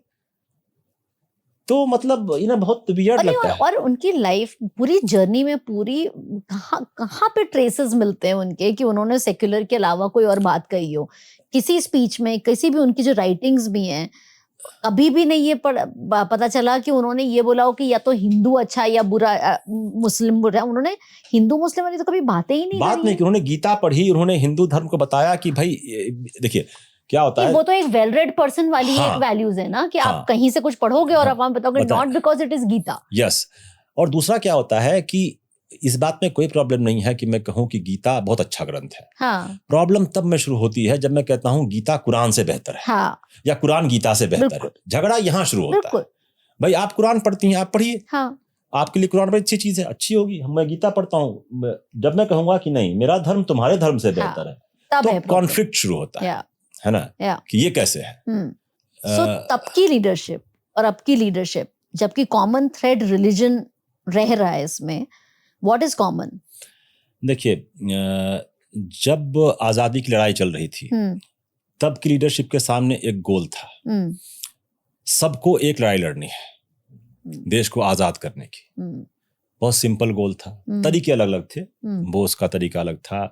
[SPEAKER 1] तो मतलब इन्हें बहुत वियर्ड लगता है।
[SPEAKER 5] और उनकी लाइफ पूरी जर्नी में पूरी कहाँ पे ट्रेसेस मिलते हैं उनके कि उन्होंने सेक्युलर के अलावा कोई और बात कही हो किसी स्पीच में, किसी भी उनकी जो राइटिंग्स भी हैं, कभी भी नहीं ये पता चला कि उन्होंने ये बोला हो कि या तो हिंदू अच्छा या बुरा, मुस्लिम बुरा। उन्होंने हिंदू मुस्लिम वाली तो कभी बातें ही नहीं
[SPEAKER 1] बात नहीं की। उन्होंने गीता पढ़ी, उन्होंने हिंदू धर्म को बताया कि भाई देखिए क्या होता है,
[SPEAKER 5] वो तो एक वेल रेड पर्सन वाली हाँ, एक वैल्यूज है ना कि हाँ, आप कहीं से कुछ पढ़ोगे और आप बताओगे not because it is Gita.
[SPEAKER 1] Yes. और दूसरा क्या होता है कि इस बात में कोई प्रॉब्लम नहीं है कि मैं कहूं कि गीता बहुत अच्छा ग्रंथ है। हाँ। प्रॉब्लम तब में शुरू होती है जब मैं कहता हूं गीता कुरान से बेहतर है। हाँ। या कुरान गीता से बेहतर है। झगड़ा यहां शुरू होता है। भाई आप कुरान पढ़ती हैं, आप पढ़िए। हाँ। आपके लिए कुरान बड़ी अच्छी चीज है, अच्छी होगी। मैं गीता पढ़ता हूँ, जब मैं कहूंगा कि नहीं मेरा धर्म तुम्हारे धर्म से बेहतर है, तो कॉन्फ्लिक्ट शुरू होता है ना? कि ये कैसे है?
[SPEAKER 5] तब की लीडरशिप और अब की लीडरशिप, जबकि कॉमन थ्रेड रिलीजन रह रहा है इसमें, व्हाट इज कॉमन?
[SPEAKER 1] देखिए, जब आजादी की लड़ाई चल रही थी तब की लीडरशिप के सामने एक गोल था, सबको एक लड़ाई लड़नी है देश को आजाद करने की। बहुत सिंपल गोल था, तरीके अलग अलग थे। बोस का तरीका अलग था,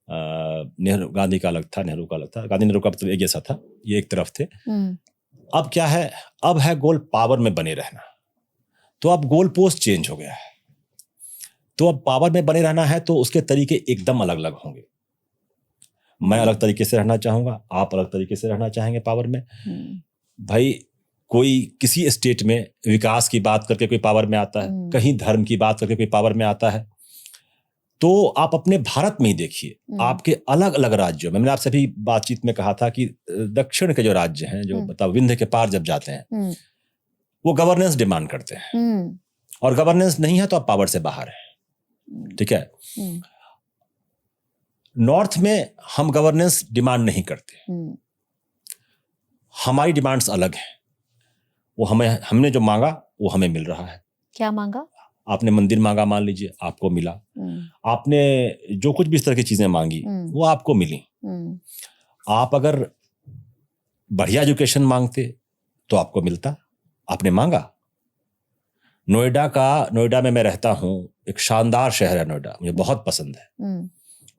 [SPEAKER 1] नेहरू गांधी का अलग था, नेहरू का अलग था। गांधी नेहरू का मतलब एक जैसा था, ये एक तरफ थे। अब क्या है, अब है गोल पावर में बने रहना। तो अब गोल पोस्ट चेंज हो गया है, तो अब पावर में बने रहना है तो उसके तरीके एकदम अलग अलग होंगे। मैं अलग तरीके से रहना चाहूंगा, आप अलग तरीके से रहना चाहेंगे पावर में। भाई कोई किसी स्टेट में विकास की बात करके कोई पावर में आता है, कहीं धर्म की बात करके कोई पावर में आता है। तो आप अपने भारत में ही देखिए, आपके अलग अलग राज्यों में, मैंने आपसे भी बातचीत में कहा था कि दक्षिण के जो राज्य हैं, जो मतलब विंध्य के पार जब जाते हैं, वो गवर्नेंस डिमांड करते हैं, और गवर्नेंस नहीं है तो आप पावर से बाहर है। ठीक है। नॉर्थ में हम गवर्नेंस डिमांड नहीं करते, हमारी डिमांड्स अलग हैं। वो हमने जो मांगा वो हमें मिल रहा है।
[SPEAKER 5] क्या मांगा?
[SPEAKER 1] आपने मंदिर मांगा, मान लीजिए, आपको मिला। आपने जो कुछ भी इस तरह की चीजें मांगी वो आपको मिली। आप अगर बढ़िया एजुकेशन मांगते तो आपको मिलता, आपने मांगा। नोएडा में मैं रहता हूँ, एक शानदार शहर है नोएडा, मुझे बहुत पसंद है।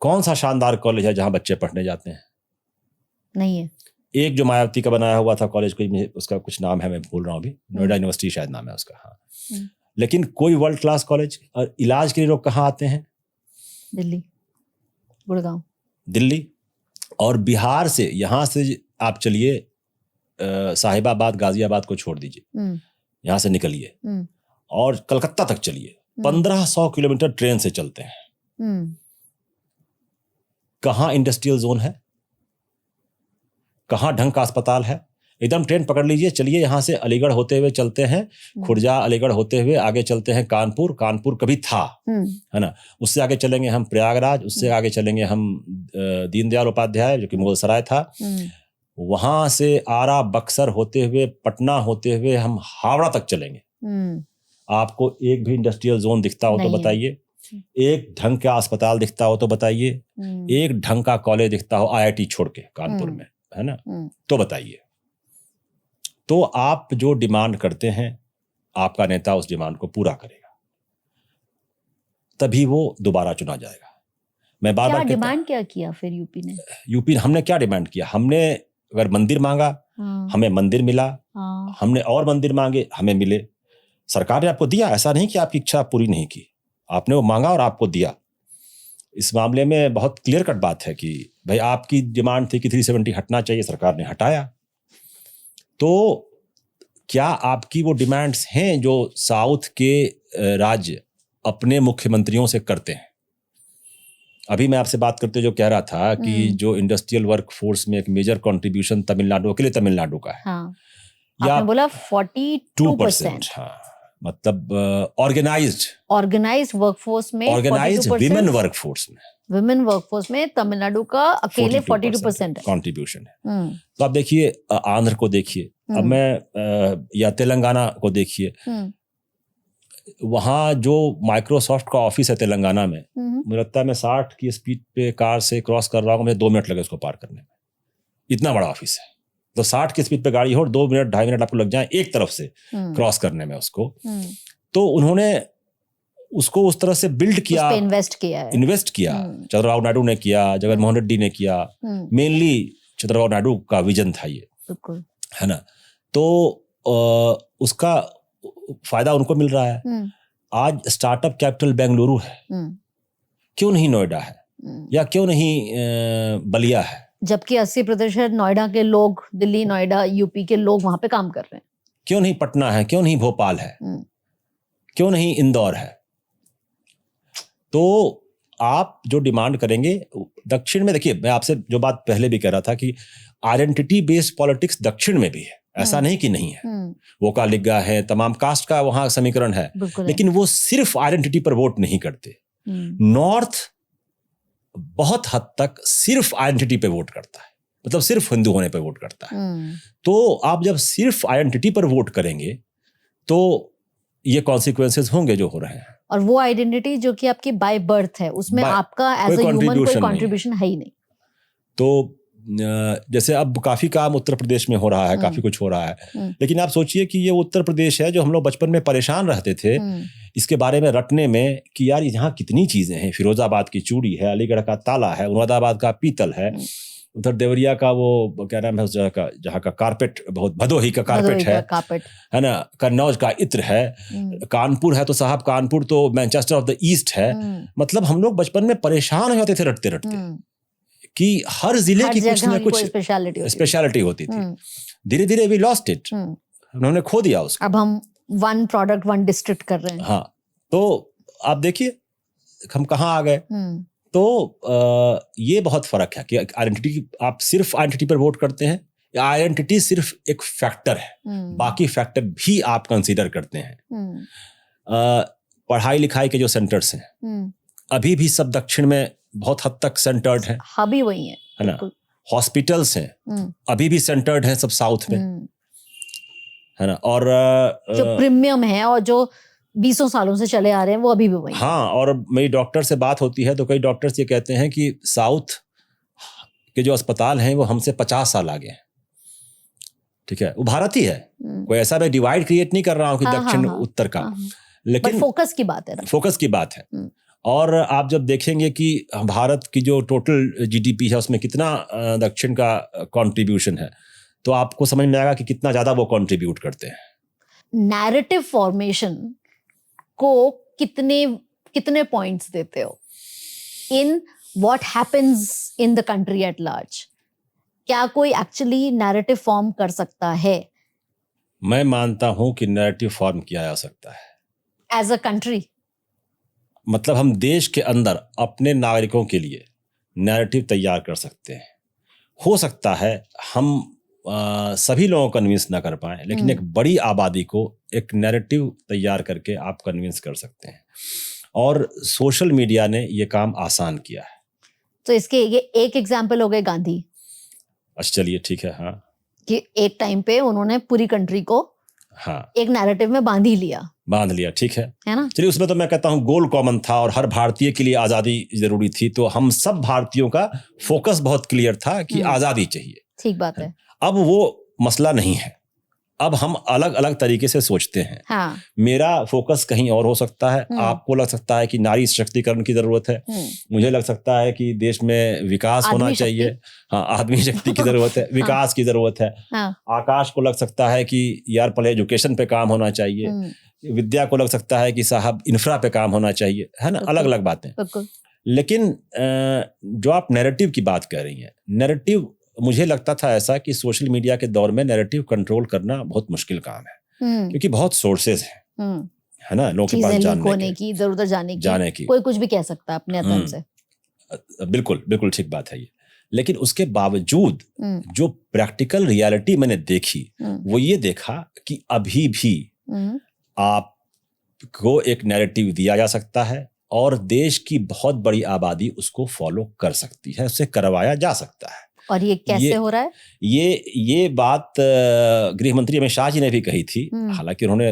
[SPEAKER 1] कौन सा शानदार कॉलेज है जहां बच्चे पढ़ने जाते हैं?
[SPEAKER 5] नहीं है।
[SPEAKER 1] एक जो मायावती का बनाया हुआ था कॉलेज, कोई उसका कुछ नाम है, मैं भूल रहा हूँ अभी, नोएडा यूनिवर्सिटी शायद नाम है उसका। हाँ। लेकिन कोई वर्ल्ड क्लास कॉलेज। और इलाज के लिए लोग कहाँ आते हैं?
[SPEAKER 5] दिल्ली, गुड़गांव।
[SPEAKER 1] दिल्ली, और बिहार से यहाँ से आप चलिए साहिबाबाद गाजियाबाद को छोड़ दीजिए, यहाँ से निकलिए और कलकत्ता तक चलिए, 1500 किलोमीटर ट्रेन से चलते हैं। कहाँ इंडस्ट्रियल जोन है, कहाँ ढंग का अस्पताल है? एकदम ट्रेन पकड़ लीजिए, चलिए यहाँ से अलीगढ़ होते हुए चलते हैं, खुर्जा अलीगढ़ होते हुए आगे चलते हैं कानपुर, कानपुर कभी था, है ना, उससे आगे चलेंगे हम प्रयागराज, उससे आगे चलेंगे हम दीनदयाल उपाध्याय जो कि मुगलसराय था, वहां से आरा बक्सर होते हुए पटना होते हुए हम हावड़ा तक चलेंगे। आपको एक भी इंडस्ट्रियल जोन दिखता हो तो बताइए, एक ढंग का अस्पताल दिखता हो तो बताइए, एक ढंग का कॉलेज दिखता हो IIT छोड़ के कानपुर में, है ना, तो बताइए। तो आप जो डिमांड करते हैं आपका नेता उस डिमांड को पूरा करेगा, तभी वो दोबारा चुना जाएगा। मैं बार बार
[SPEAKER 5] डिमांड क्या किया फिर यूपी ने?
[SPEAKER 1] यूपी हमने क्या डिमांड किया? हमने अगर मंदिर मांगा हमें मंदिर मिला, हमने और मंदिर मांगे हमें मिले। सरकार ने आपको दिया, ऐसा नहीं कि आपकी इच्छा पूरी नहीं की, आपने वो मांगा और आपको दिया। इस मामले में बहुत क्लियर कट बात है कि भाई आपकी डिमांड थी कि 370 हटना चाहिए, सरकार ने हटाया। तो क्या आपकी वो डिमांड्स हैं जो साउथ के राज्य अपने मुख्यमंत्रियों से करते हैं? अभी मैं आपसे बात करते जो कह रहा था कि जो इंडस्ट्रियल वर्क फोर्स में एक मेजर कंट्रीब्यूशन तमिलनाडु, अकेले तमिलनाडु का है।
[SPEAKER 5] हाँ, आपने बोला 42%।
[SPEAKER 1] हाँ, मतलब ऑर्गेनाइज्ड
[SPEAKER 5] वर्कफोर्स में,
[SPEAKER 1] ऑर्गेनाइज्ड विमेन वर्कफोर्स में
[SPEAKER 5] तमिलनाडु का अकेले 42%
[SPEAKER 1] कंट्रीब्यूशन है। तो आप देखिए आंध्र को देखिए, अब मैं या तेलंगाना को देखिए, वहाँ जो माइक्रोसॉफ्ट का ऑफिस है तेलंगाना में, मुझे लगता है मैं 60 की स्पीड पे कार से क्रॉस कर रहा हूँ, मुझे 2 मिनट लगे उसको पार करने में, इतना बड़ा ऑफिस है। तो 60 की स्पीड पे गाड़ी हो, 2 मिनट 2.5 मिनट आपको लग जाए एक तरफ से क्रॉस करने में उसको। तो उन्होंने उसको उस तरह से बिल्ड किया,
[SPEAKER 5] इन्वेस्ट किया।
[SPEAKER 1] चंद्रबाबू नायडू ने किया, जगनमोहन रेड्डी ने किया, मेनली चंद्रबाबू नायडू का विजन था ये, है ना। तो उसका फायदा उनको मिल रहा है। आज स्टार्टअप कैपिटल बेंगलुरु है, क्यों नहीं नोएडा है, या क्यों नहीं बलिया है?
[SPEAKER 5] जबकि 80% नोएडा के लोग, दिल्ली, नोएडा, यूपी के लोग वहां पे काम कर रहे हैं।
[SPEAKER 1] क्यों नहीं पटना है, क्यों नहीं भोपाल है, क्यों नहीं इंदौर है? तो आप जो डिमांड करेंगे दक्षिण में, देखिए मैं आपसे जो बात पहले भी कह रहा था कि आइडेंटिटी बेस्ड पॉलिटिक्स दक्षिण में भी है, ऐसा नहीं कि नहीं है। वो कालिगा है, तमाम कास्ट का वहां समीकरण है, लेकिन वो सिर्फ आइडेंटिटी पर वोट नहीं करते। नॉर्थ बहुत हद तक सिर्फ आइडेंटिटी पे वोट करता है, मतलब सिर्फ हिंदू होने पे वोट करता है। तो आप जब सिर्फ आइडेंटिटी पर वोट करेंगे तो ये कॉन्सिक्वेंसेस होंगे जो हो रहे हैं।
[SPEAKER 5] और वो आइडेंटिटी जो कि आपकी बाय बर्थ है, उसमें आपका एज अ ह्यूमन कोई कंट्रीब्यूशन है ही नहीं।
[SPEAKER 1] तो जैसे अब काफी काम उत्तर प्रदेश में हो रहा है, काफी कुछ हो रहा है, लेकिन आप सोचिए कि ये उत्तर प्रदेश है जो हम लोग बचपन में परेशान रहते थे इसके बारे में रटने में कि यार यहाँ कितनी चीजें हैं। फिरोजाबाद की चूड़ी है, अलीगढ़ का ताला है, मुरादाबाद का पीतल है, उधर देवरिया का वो क्या नाम है उस जगह का, जहाँ का कारपेट, बहुत भदोही का कारपेट है ना, कन्नौज का इत्र है, कानपुर है तो साहब कानपुर तो मैनचेस्टर ऑफ द ईस्ट है। मतलब हम लोग बचपन में परेशान हो जाते थे रटते रटते कि हर जिले की कुछ ना कुछ स्पेशलिटी होती थी। धीरे धीरे वी लॉस्ट इट, उन्होंने खो दिया उसको।
[SPEAKER 5] अब हम वन प्रोडक्ट वन डिस्ट्रिक्ट कर रहे हैं।
[SPEAKER 1] हाँ, तो आप देखिए हम कहाँ आ गए। तो ये बहुत फर्क है कि आइडेंटिटी, आप सिर्फ आइडेंटिटी पर वोट करते हैं, आइडेंटिटी सिर्फ एक फैक्टर है, बाकी फैक्टर भी आप कंसीडर करते हैं। पढ़ाई लिखाई के जो सेंटर्स हैं अभी भी सब दक्षिण में बहुत हद तक सेंटर्ड हैं,
[SPEAKER 5] अभी वही है
[SPEAKER 1] ना। हॉस्पिटल्स हैं अभी भी सेंटर्ड हैं सब साउथ में, है ना। और
[SPEAKER 5] जो प्रीमियम है और जो 20 सालों से चले आ रहे हैं वो अभी भी वही।
[SPEAKER 1] हाँ, और मेरी डॉक्टर से बात होती है तो कई डॉक्टर्स ये कहते हैं कि साउथ के जो अस्पताल हैं वो हमसे 50 साल आगे हैं। ठीक है, वो भारत ही है, कोई ऐसा मैं डिवाइड क्रिएट नहीं कर रहा हूँ कि दक्षिण उत्तर का, लेकिन
[SPEAKER 5] फोकस की बात है ना,
[SPEAKER 1] फोकस की बात है। और आप जब देखेंगे कि भारत की जो टोटल जीडीपी है उसमें कितना दक्षिण का कंट्रीब्यूशन है, तो आपको समझ में आएगा कि कितना ज्यादा वो कंट्रीब्यूट करते हैं।
[SPEAKER 5] नैरेटिव फॉर्मेशन को कितने पॉइंट्स देते हो in what happens in the country at large? क्या कोई एक्चुअली नैरेटिव फॉर्म कर सकता है
[SPEAKER 1] मैं मानता हूं कि नैरेटिव फॉर्म किया जा सकता है
[SPEAKER 5] एज अ कंट्री?
[SPEAKER 1] मतलब हम देश के अंदर अपने नागरिकों के लिए नैरेटिव तैयार कर सकते हैं। हो सकता है हम सभी लोगों को कन्विंस ना कर पाए, लेकिन एक बड़ी आबादी को एक नैरेटिव तैयार करके आप कन्विंस कर सकते हैं, और सोशल मीडिया ने ये काम आसान किया है।
[SPEAKER 5] तो इसके ये एक एग्जाम्पल हो गए गांधी।
[SPEAKER 1] अच्छा चलिए ठीक है। हाँ
[SPEAKER 5] कि एक टाइम पे उन्होंने पूरी कंट्री को
[SPEAKER 1] हाँ
[SPEAKER 5] एक नैरेटिव में बांध लिया, ठीक
[SPEAKER 1] है
[SPEAKER 5] ना?
[SPEAKER 1] चलिए, उसमें तो मैं कहता हूँ गोल कॉमन था और हर भारतीय के लिए आजादी जरूरी थी, तो हम सब भारतीयों का फोकस बहुत क्लियर था कि आजादी चाहिए।
[SPEAKER 5] ठीक बात है।
[SPEAKER 1] अब वो मसला नहीं है, अब हम अलग अलग तरीके से सोचते हैं।
[SPEAKER 5] हाँ।
[SPEAKER 1] मेरा फोकस कहीं और हो सकता है, आपको लग सकता है कि नारी सशक्तिकरण की जरूरत है, मुझे लग सकता है कि देश में विकास होना चाहिए, हाँ आदमी शक्ति की जरूरत है, विकास की जरूरत है। आकाश को लग सकता है कि यार पहले एजुकेशन पे काम होना चाहिए, विद्या को लग सकता है कि साहब इंफ्रा पे काम होना चाहिए, है ना, अलग अलग बातें। लेकिन जो आप नैरेटिव की बात कर रही हैं, नैरेटिव मुझे लगता था ऐसा कि सोशल मीडिया के दौर में नैरेटिव कंट्रोल करना बहुत मुश्किल काम है, क्योंकि बहुत सोर्सेज हैं, है ना, लोगों के पास जानने की,
[SPEAKER 5] इधर उधर जाने की, कोई कुछ भी कह सकता है अपने अदम से।
[SPEAKER 1] बिल्कुल बिल्कुल ठीक बात है ये। लेकिन उसके बावजूद जो प्रैक्टिकल रियलिटी मैंने देखी वो ये देखा कि अभी भी आपको एक नैरेटिव दिया जा सकता है और देश की बहुत बड़ी आबादी उसको फॉलो कर सकती है, उससे करवाया जा सकता है।
[SPEAKER 5] और ये कैसे हो रहा है?
[SPEAKER 1] ये बात गृह मंत्री अमित शाह जी ने भी कही थी, हालांकि उन्होंने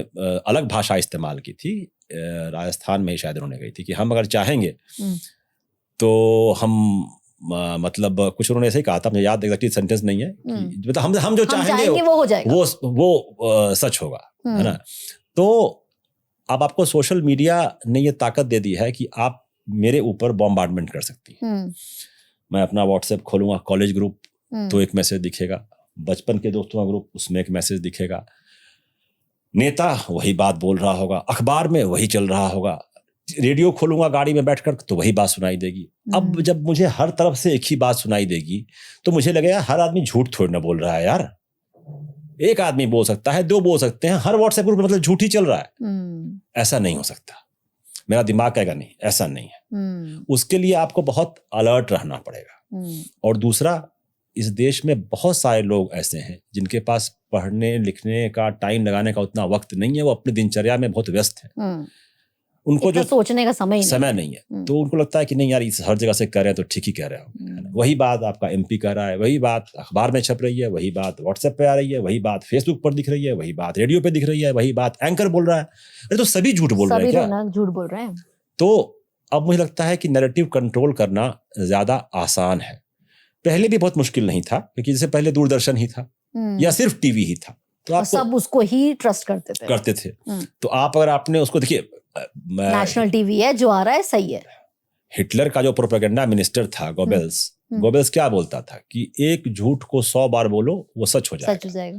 [SPEAKER 1] अलग भाषा इस्तेमाल की थी, राजस्थान में ही शायद उन्होंने कही थी कि हम अगर चाहेंगे तो हम मतलब कुछ उन्होंने ऐसे ही कहा था, मुझे याद एग्जैक्टली सेंटेंस नहीं है, मतलब हम जो चाहेंगे
[SPEAKER 5] वो हो जाएगा,
[SPEAKER 1] वो सच होगा, है ना। तो अब आपको सोशल मीडिया ने ये ताकत दे दी है कि आप मेरे ऊपर बॉम्बार्डमेंट कर सकती हैं। मैं अपना व्हाट्सएप खोलूंगा, कॉलेज ग्रुप तो एक मैसेज दिखेगा, बचपन के दोस्तों का ग्रुप उसमें एक मैसेज दिखेगा, नेता वही बात बोल रहा होगा, अखबार में वही चल रहा होगा, रेडियो खोलूंगा गाड़ी में बैठकर तो वही बात सुनाई देगी। अब जब मुझे हर तरफ से एक ही बात सुनाई देगी तो मुझे लगेगा हर आदमी झूठ थोड़ी ना बोल रहा है यार, एक आदमी बोल सकता है, दो बोल सकते हैं, हर व्हाट्सएप ग्रुप में मतलब झूठ ही चल रहा है। ऐसा नहीं हो सकता, मेरा दिमाग कहेगा नहीं, ऐसा नहीं है। उसके लिए आपको बहुत अलर्ट रहना पड़ेगा। और दूसरा, इस देश में बहुत सारे लोग ऐसे हैं जिनके पास पढ़ने लिखने का, टाइम लगाने का उतना वक्त नहीं है, वो अपनी दिनचर्या में बहुत व्यस्त हैं, उनको जो
[SPEAKER 5] सोचने का समय
[SPEAKER 1] नहीं है, तो उनको लगता है कि नहीं यार इस हर जगह से कह रहे हैं तो ठीक ही कह रहे हो। वही बात आपका एमपी कह रहा है, वही बात अखबार में छप रही है, वही बात व्हाट्सएप पे आ रही है, वही बात फेसबुक पर दिख रही है, वही बात रेडियो पे दिख रही है, वही बात एंकर बोल रहा है। अरे तो सभी झूठ बोल रहे हैं क्या?
[SPEAKER 5] झूठ बोल रहे हैं।
[SPEAKER 1] तो अब मुझे लगता है कि नैरेटिव कंट्रोल करना ज्यादा आसान है। पहले भी बहुत मुश्किल नहीं था, क्योंकि जैसे पहले दूरदर्शन ही था या सिर्फ टीवी ही था, तो आप
[SPEAKER 5] सब उसको ही ट्रस्ट करते थे।
[SPEAKER 1] तो आप अगर आपने उसको, देखिए
[SPEAKER 5] नेशनल टीवी है, जो आ रहा है सही है।
[SPEAKER 1] हिटलर का जो प्रोपेगेंडा मिनिस्टर था गोबेल्स क्या बोलता था कि एक झूठ को 100 बार बोलो वो सच हो जाएगा।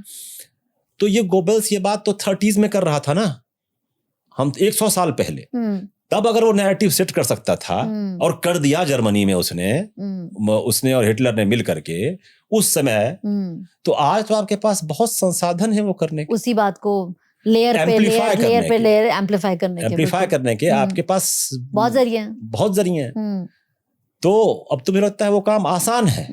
[SPEAKER 1] तो ये गोबेल्स ये बात तो 30s में कर रहा था ना, हम 100 साल पहले। तब अगर वो नैरेटिव सेट कर सकता था और कर दिया जर्मनी में उसने और हिटलर ने मिल करके उस समय, तो आज तो आपके पास बहुत संसाधन है वो करने के,
[SPEAKER 5] उसी बात को लेयर पे लेयर एम्पलीफाई करने के आपके पास बहुत जरिए हैं।
[SPEAKER 1] तो अब तो मुझे लगता है वो काम आसान है।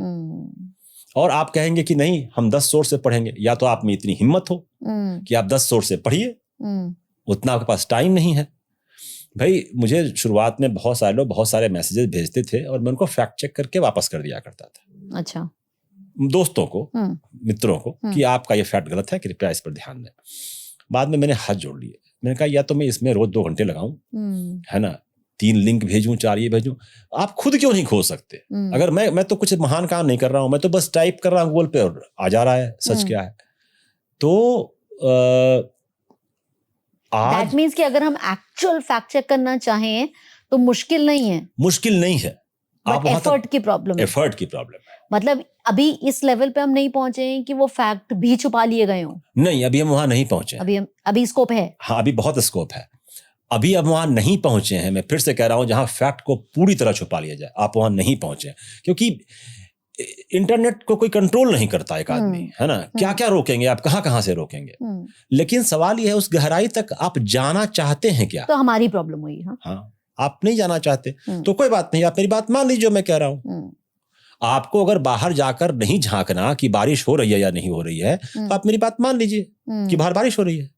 [SPEAKER 1] और आप कहेंगे कि नहीं हम 10 सोर्स से पढ़ेंगे, या तो आप में इतनी हिम्मत हो कि आप 10 सोर्स से पढ़िए, उतना आपके पास टाइम नहीं है। भाई मुझे शुरुआत में बहुत सारे लोग बहुत सारे मैसेजेस भेजते थे और मैं उनको फैक्ट चेक करके वापस कर दिया करता था।
[SPEAKER 5] अच्छा,
[SPEAKER 1] दोस्तों को, मित्रों को, कि आपका ये फैक्ट गलत है, कृपया इस पर ध्यान दें। बाद में मैंने हाथ जोड़ लिए, मैंने कहा या तो मैं इसमें रोज 2 घंटे लगाऊं, है ना, 3 लिंक भेजूं, 4 ये भेजूं, आप खुद क्यों नहीं खोज सकते? अगर मैं तो कुछ महान काम नहीं कर रहा हूं, मैं तो बस टाइप कर रहा हूं गूगल पे और आ जा रहा है सच क्या है। तो
[SPEAKER 5] दैट मींस कि अगर हम एक्चुअल फैक्ट चेक करना चाहें तो मुश्किल नहीं है, आप एफर्ट की प्रॉब्लम
[SPEAKER 1] है।
[SPEAKER 5] मतलब अभी इस लेवल पे हम नहीं पहुंचे हैं कि वो फैक्ट भी छुपा लिए गए हों।
[SPEAKER 1] नहीं, अभी हम वहां नहीं पहुंचे।
[SPEAKER 5] अभी स्कोप है।
[SPEAKER 1] हाँ, अभी बहुत स्कोप है। अभी अब वहां नहीं पहुंचे हैं। मैं फिर से कह रहा हूं, जहां फैक्ट को पूरी तरह छुपा लिया जाए, आप वहां नहीं पहुंचे, क्योंकि इंटरनेट को कोई कंट्रोल नहीं करता एक आदमी, है ना, क्या क्या रोकेंगे आप, कहाँ से रोकेंगे। लेकिन सवाल यह है उस गहराई तक आप जाना चाहते हैं क्या?
[SPEAKER 5] तो हमारी प्रॉब्लम हुई।
[SPEAKER 1] हाँ, आप नहीं जाना चाहते तो कोई बात नहीं, आप मेरी बात मान लीजिए, मैं कह रहा हूँ आपको अगर बाहर जाकर नहीं झांकना कि बारिश हो रही है या नहीं हो रही है, तो आप मेरी बात मान लीजिए कि बाहर बारिश हो रही है।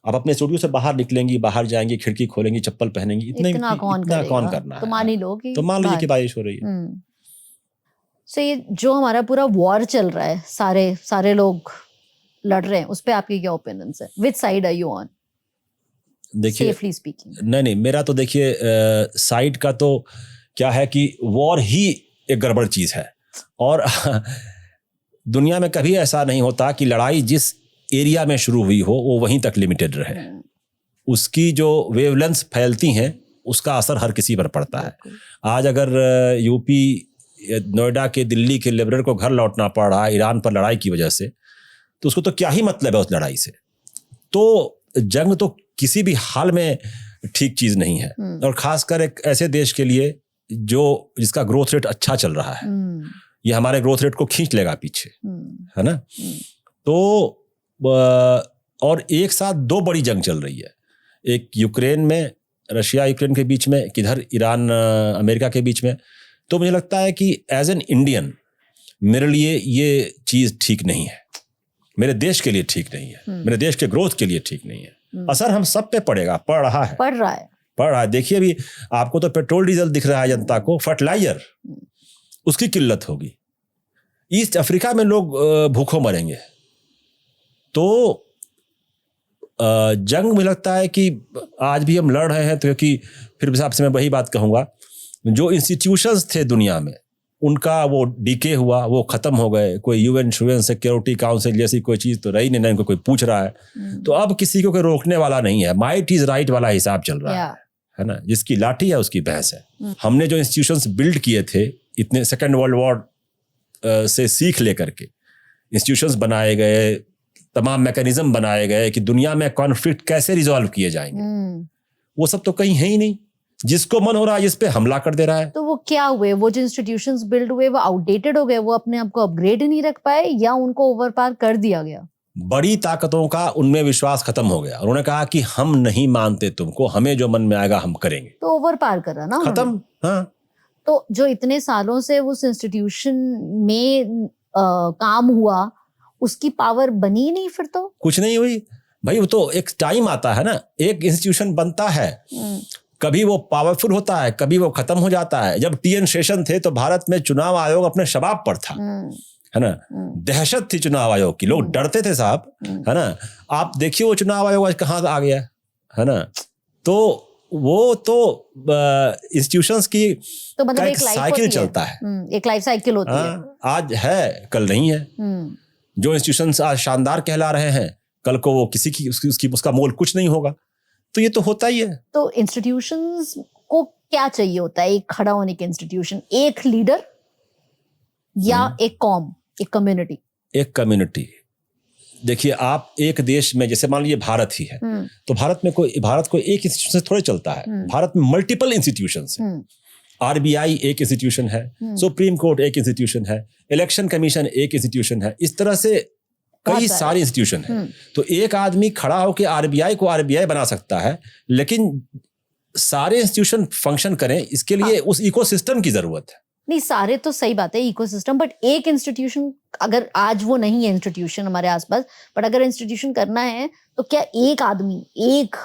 [SPEAKER 1] आप अपने स्टूडियो से बाहर निकलेंगी, बाहर जाएंगी, खिड़की खोलेंगी, चप्पल पहनेंगी, इतना कौन करना है?
[SPEAKER 5] तो मान ही लो कि
[SPEAKER 1] तो मान लीजिए कि बारिश हो रही है।
[SPEAKER 5] सो ये जो हमारा पूरा वॉर चल रहा है, सारे लोग लड़ रहे हैं, उस पे आपकी क्या ओपिनियंस है? Which side are you on?
[SPEAKER 1] देखिए,
[SPEAKER 5] सेफली स्पीकिंग।
[SPEAKER 1] नहीं, मेरा तो देखिए साइड का तो क्या है कि वॉर ही एक गड़बड़ चीज है, और दुनिया में कभी ऐसा नहीं होता कि लड़ाई जिस एरिया में शुरू हुई हो वो वहीं तक लिमिटेड रहे। उसकी जो वेवलेंथ्स फैलती हैं उसका असर हर किसी पर पड़ता है। आज अगर यूपी नोएडा के दिल्ली के लेबरर को घर लौटना पड़ रहा है ईरान पर लड़ाई की वजह से, तो उसको तो क्या ही मतलब है उस लड़ाई से। तो जंग तो किसी भी हाल में ठीक चीज नहीं है, और खासकर एक ऐसे देश के लिए जिसका ग्रोथ रेट अच्छा चल रहा है। ये हमारे ग्रोथ रेट को खींच लेगा पीछे, है ना। तो और एक साथ दो बड़ी जंग चल रही है, एक यूक्रेन में, रशिया यूक्रेन के बीच में, किधर ईरान अमेरिका के बीच में। तो मुझे लगता है कि एज एन इंडियन मेरे लिए ये चीज ठीक नहीं है, मेरे देश के लिए ठीक नहीं है, मेरे देश के ग्रोथ के लिए ठीक नहीं है। असर हम सब पे पड़ रहा है। देखिए अभी आपको तो पेट्रोल डीजल दिख रहा है जनता को, फर्टिलाइजर उसकी किल्लत होगी। ईस्ट अफ्रीका में लोग भूखों मरेंगे। तो जंग मुझे लगता है कि आज भी हम लड़ रहे हैं, तो क्योंकि फिर आपसे मैं वही बात कहूँगा, जो इंस्टीट्यूशंस थे दुनिया में उनका वो डीके हुआ, वो खत्म हो गए। कोई यूएन सिक्योरिटी काउंसिल जैसी कोई चीज़ तो रही नहीं, इनको कोई पूछ रहा है। तो अब किसी को कोई रोकने वाला नहीं है, माइट इज राइट वाला हिसाब चल रहा है ना। जिसकी लाठी है उसकी भैंस है। हमने जो इंस्टीट्यूशंस बिल्ड किए थे इतने सेकेंड वर्ल्ड वॉर से सीख लेकर के, इंस्टीट्यूशंस बनाए गए, तमाम मैकेनिज्म बनाए गए कि दुनिया में कॉन्फ्लिक्ट कैसे रिजॉल्व किए जाएंगे, वो सब तो कहीं है ही नहीं। जिसको मन हो रहा है जिस पे हमला कर दे रहा है।
[SPEAKER 5] तो वो क्या हुए, वो जो इंस्टीट्यूशंस बिल्ड हुए वो आउटडेटेड हो गए, वो अपने आप को अपग्रेड ही नहीं रख पाए, या उनको ओवरपावर कर दिया गया?
[SPEAKER 1] बड़ी ताकतों का उनमें विश्वास खत्म हो गया। उन्होंने कहा कि हम नहीं मानते तुमको, हमें जो मन में आएगा हम करेंगे।
[SPEAKER 5] तो ओवरपावर करा ना,
[SPEAKER 1] खत्म। हाँ,
[SPEAKER 5] तो जो इतने सालों से उस इंस्टीट्यूशन में काम हुआ, उसकी पावर बनी नहीं, फिर तो कुछ
[SPEAKER 1] नहीं हुई भाई। वो तो एक टाइम आता है ना, एक इंस्टीट्यूशन बनता है, कभी वो पावरफुल होता है, कभी वो खत्म हो जाता है। जब टीएन शेषन थे तो भारत में चुनाव आयोग अपने शबाब पर था, है ना। दहशत थी चुनाव आयोग की, लोग डरते थे साहब, है ना। आप देखिए वो चुनाव आयोग आज कहाँ आ गया, है ना। तो वो तो इंस्टीट्यूशंस की
[SPEAKER 5] तो मतलब
[SPEAKER 1] एक साइकिल चलता है,
[SPEAKER 5] एक लाइफ साइकिल होती है।
[SPEAKER 1] आज है कल नहीं है। जो इंस्टीट्यूशंस आज शानदार कहला रहे हैं, कल को वो किसी की उसका मोल कुछ नहीं होगा। तो ये तो होता ही है।
[SPEAKER 5] तो इंस्टीट्यूशंस को क्या चाहिए होता है एक खड़ा होने के इंस्टीट्यूशन? एक लीडर या एक कॉम, एक कम्युनिटी?
[SPEAKER 1] एक कम्युनिटी। देखिए आप एक देश में, जैसे मान लीजिए भारत ही है, तो भारत को एक इंस्टीट्यूशन से थोड़े चलता है। भारत में मल्टीपल इंस्टीट्यूशंस हैं। आरबीआई एक इंस्टीट्यूशन है, सुप्रीम कोर्ट एक इंस्टीट्यूशन है, इलेक्शन कमीशन एक इंस्टीट्यूशन है, इस तरह से कई सारे इंस्टीट्यूशन हैं। तो एक आदमी खड़ा होकर आरबीआई को आरबीआई बना सकता है, लेकिन सारे इंस्टीट्यूशन फंक्शन करें इसके लिए उस इकोसिस्टम की जरूरत है।
[SPEAKER 5] नहीं, सारे तो सही बात है, इकोसिस्टम, बट एक इंस्टीट्यूशन, अगर आज वो नहीं है इंस्टीट्यूशन हमारे आसपास, बट अगर इंस्टीट्यूशन करना है तो क्या एक आदमी एक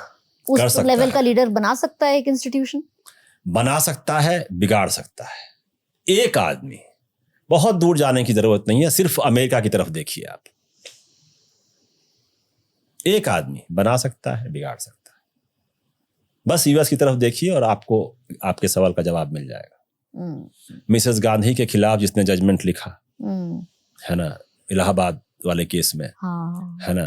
[SPEAKER 5] उस लेवल का लीडर बना सकता है? एक इंस्टीट्यूशन
[SPEAKER 1] बना सकता है, बिगाड़ सकता है। एक आदमी, बहुत दूर जाने की जरूरत नहीं है, सिर्फ अमेरिका की तरफ देखिए आप। एक आदमी बना सकता है, बिगाड़ सकता है। बस यूएस की तरफ देखिए और आपको आपके सवाल का जवाब मिल जाएगा। मिसेस गांधी के खिलाफ जिसने जजमेंट लिखा, है ना, इलाहाबाद वाले केस में, है ना,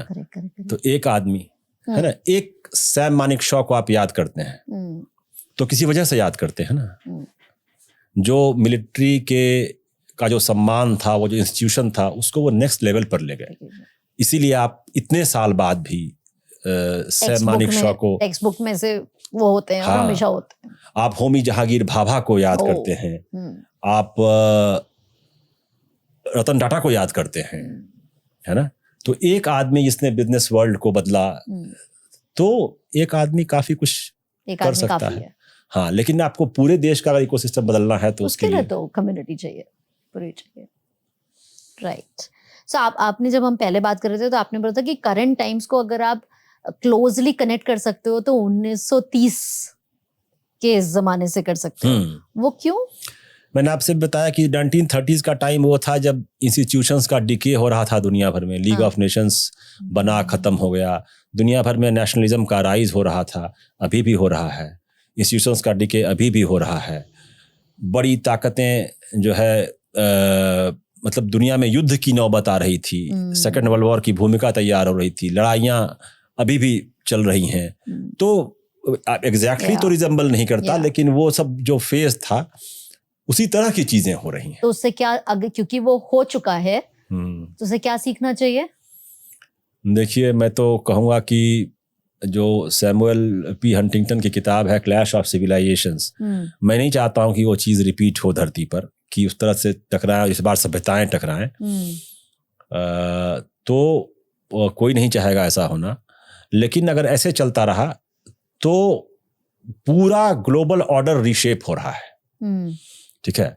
[SPEAKER 1] तो एक आदमी, है ना। एक सैम मानेकशॉ को आप याद करते हैं तो किसी वजह से याद करते हैं ना, जो मिलिट्री का जो सम्मान था, वो जो इंस्टीट्यूशन था, उसको वो नेक्स्ट लेवल पर ले गए। इसीलिए आप इतने साल बाद भी सैम मानेकशॉ को
[SPEAKER 5] टेक्स्ट बुक में से वो होते हैं,
[SPEAKER 1] हाँ,
[SPEAKER 5] हमेशा होते हैं।
[SPEAKER 1] आप होमी जहांगीर भाभा को याद करते हैं, आप रतन टाटा को याद करते हैं, है ना? तो एक आदमी जिसने बिजनेस वर्ल्ड को बदला, तो एक आदमी काफी कुछ कर सकता है। हाँ, लेकिन आपको पूरे देश का अगर इकोसिस्टम बदलना है तो
[SPEAKER 5] उसके लिए तो कम्युनिटी चाहिए, पूरी चाहिए। राइट। सो आपने जब हम पहले बात कर रहे थे तो आपने बोला था कि करंट टाइम्स को अगर आप क्लोजली कनेक्ट कर सकते हो तो 1930 के जमाने से कर सकते हो। वो क्यों?
[SPEAKER 1] मैंने आपसे बताया कि 1930s का टाइम वो था जब इंस्टीट्यूशंस का डिके हो रहा था दुनिया भर में। लीग ऑफ नेशंस बना, खत्म हो गया। दुनिया भर में नेशनलिज्म का राइज हो रहा था, अभी भी हो रहा है। इंस्टीट्यूशंस का डिके अभी भी हो रहा है। बड़ी ताकतें जो है मतलब दुनिया में युद्ध की नौबत आ रही थी। सेकेंड वर्ल्ड वॉर की भूमिका तैयार हो रही थी। लड़ाइयाँ अभी भी चल रही हैं। तो एग्जैक्टली तो रिजेंबल नहीं करता, लेकिन वो सब जो फेज था उसी तरह की चीजें हो रही हैं।
[SPEAKER 5] तो उससे क्या, अगर क्योंकि वो हो चुका है तो उसे क्या सीखना चाहिए?
[SPEAKER 1] देखिए, मैं तो कहूँगा कि जो सैमुअल पी हंटिंगटन की किताब है क्लैश ऑफ सिविलाइजेशंस, मैं नहीं चाहता हूँ कि वो चीज़ रिपीट हो धरती पर, कि उस तरह से टकराएं, इस बार सभ्यताएं टकराएं। तो कोई नहीं चाहेगा ऐसा होना। लेकिन अगर ऐसे चलता रहा तो पूरा ग्लोबल ऑर्डर रीशेप हो रहा है। ठीक है,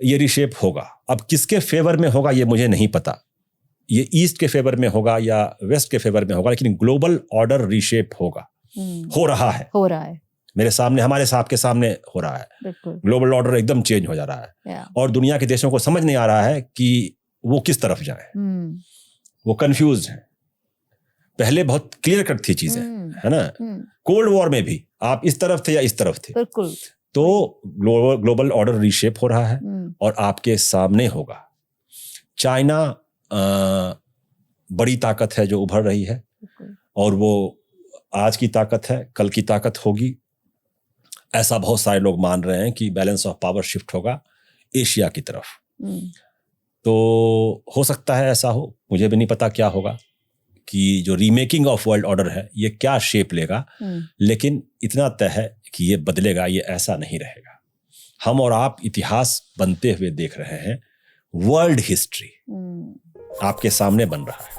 [SPEAKER 1] ये रीशेप होगा। अब किसके फेवर में होगा ये मुझे नहीं पता, ये ईस्ट के फेवर में होगा या वेस्ट के फेवर में होगा, लेकिन ग्लोबल ऑर्डर रीशेप होगा। हो रहा है मेरे सामने, हमारे साहब के सामने हो रहा है। ग्लोबल ऑर्डर एकदम चेंज हो जा रहा है और दुनिया के देशों को समझ नहीं आ रहा है कि वो किस तरफ जाए। वो कंफ्यूज है। पहले बहुत क्लियर कट थी चीजें, है ना? कोल्ड वॉर में भी आप इस तरफ थे या इस तरफ थे।
[SPEAKER 5] बिल्कुल।
[SPEAKER 1] तो ग्लोबल ऑर्डर रीशेप हो रहा है और आपके सामने होगा। चाइना बड़ी ताकत है जो उभर रही है और वो आज की ताकत है, कल की ताकत होगी। ऐसा बहुत सारे लोग मान रहे हैं कि बैलेंस ऑफ पावर शिफ्ट होगा एशिया की तरफ। तो हो सकता है ऐसा हो, मुझे भी नहीं पता क्या होगा, कि जो रीमेकिंग ऑफ वर्ल्ड ऑर्डर है ये क्या शेप लेगा। लेकिन इतना तय है कि ये बदलेगा, ये ऐसा नहीं रहेगा। हम और आप इतिहास बनते हुए देख रहे हैं। वर्ल्ड हिस्ट्री आपके सामने बन रहा है।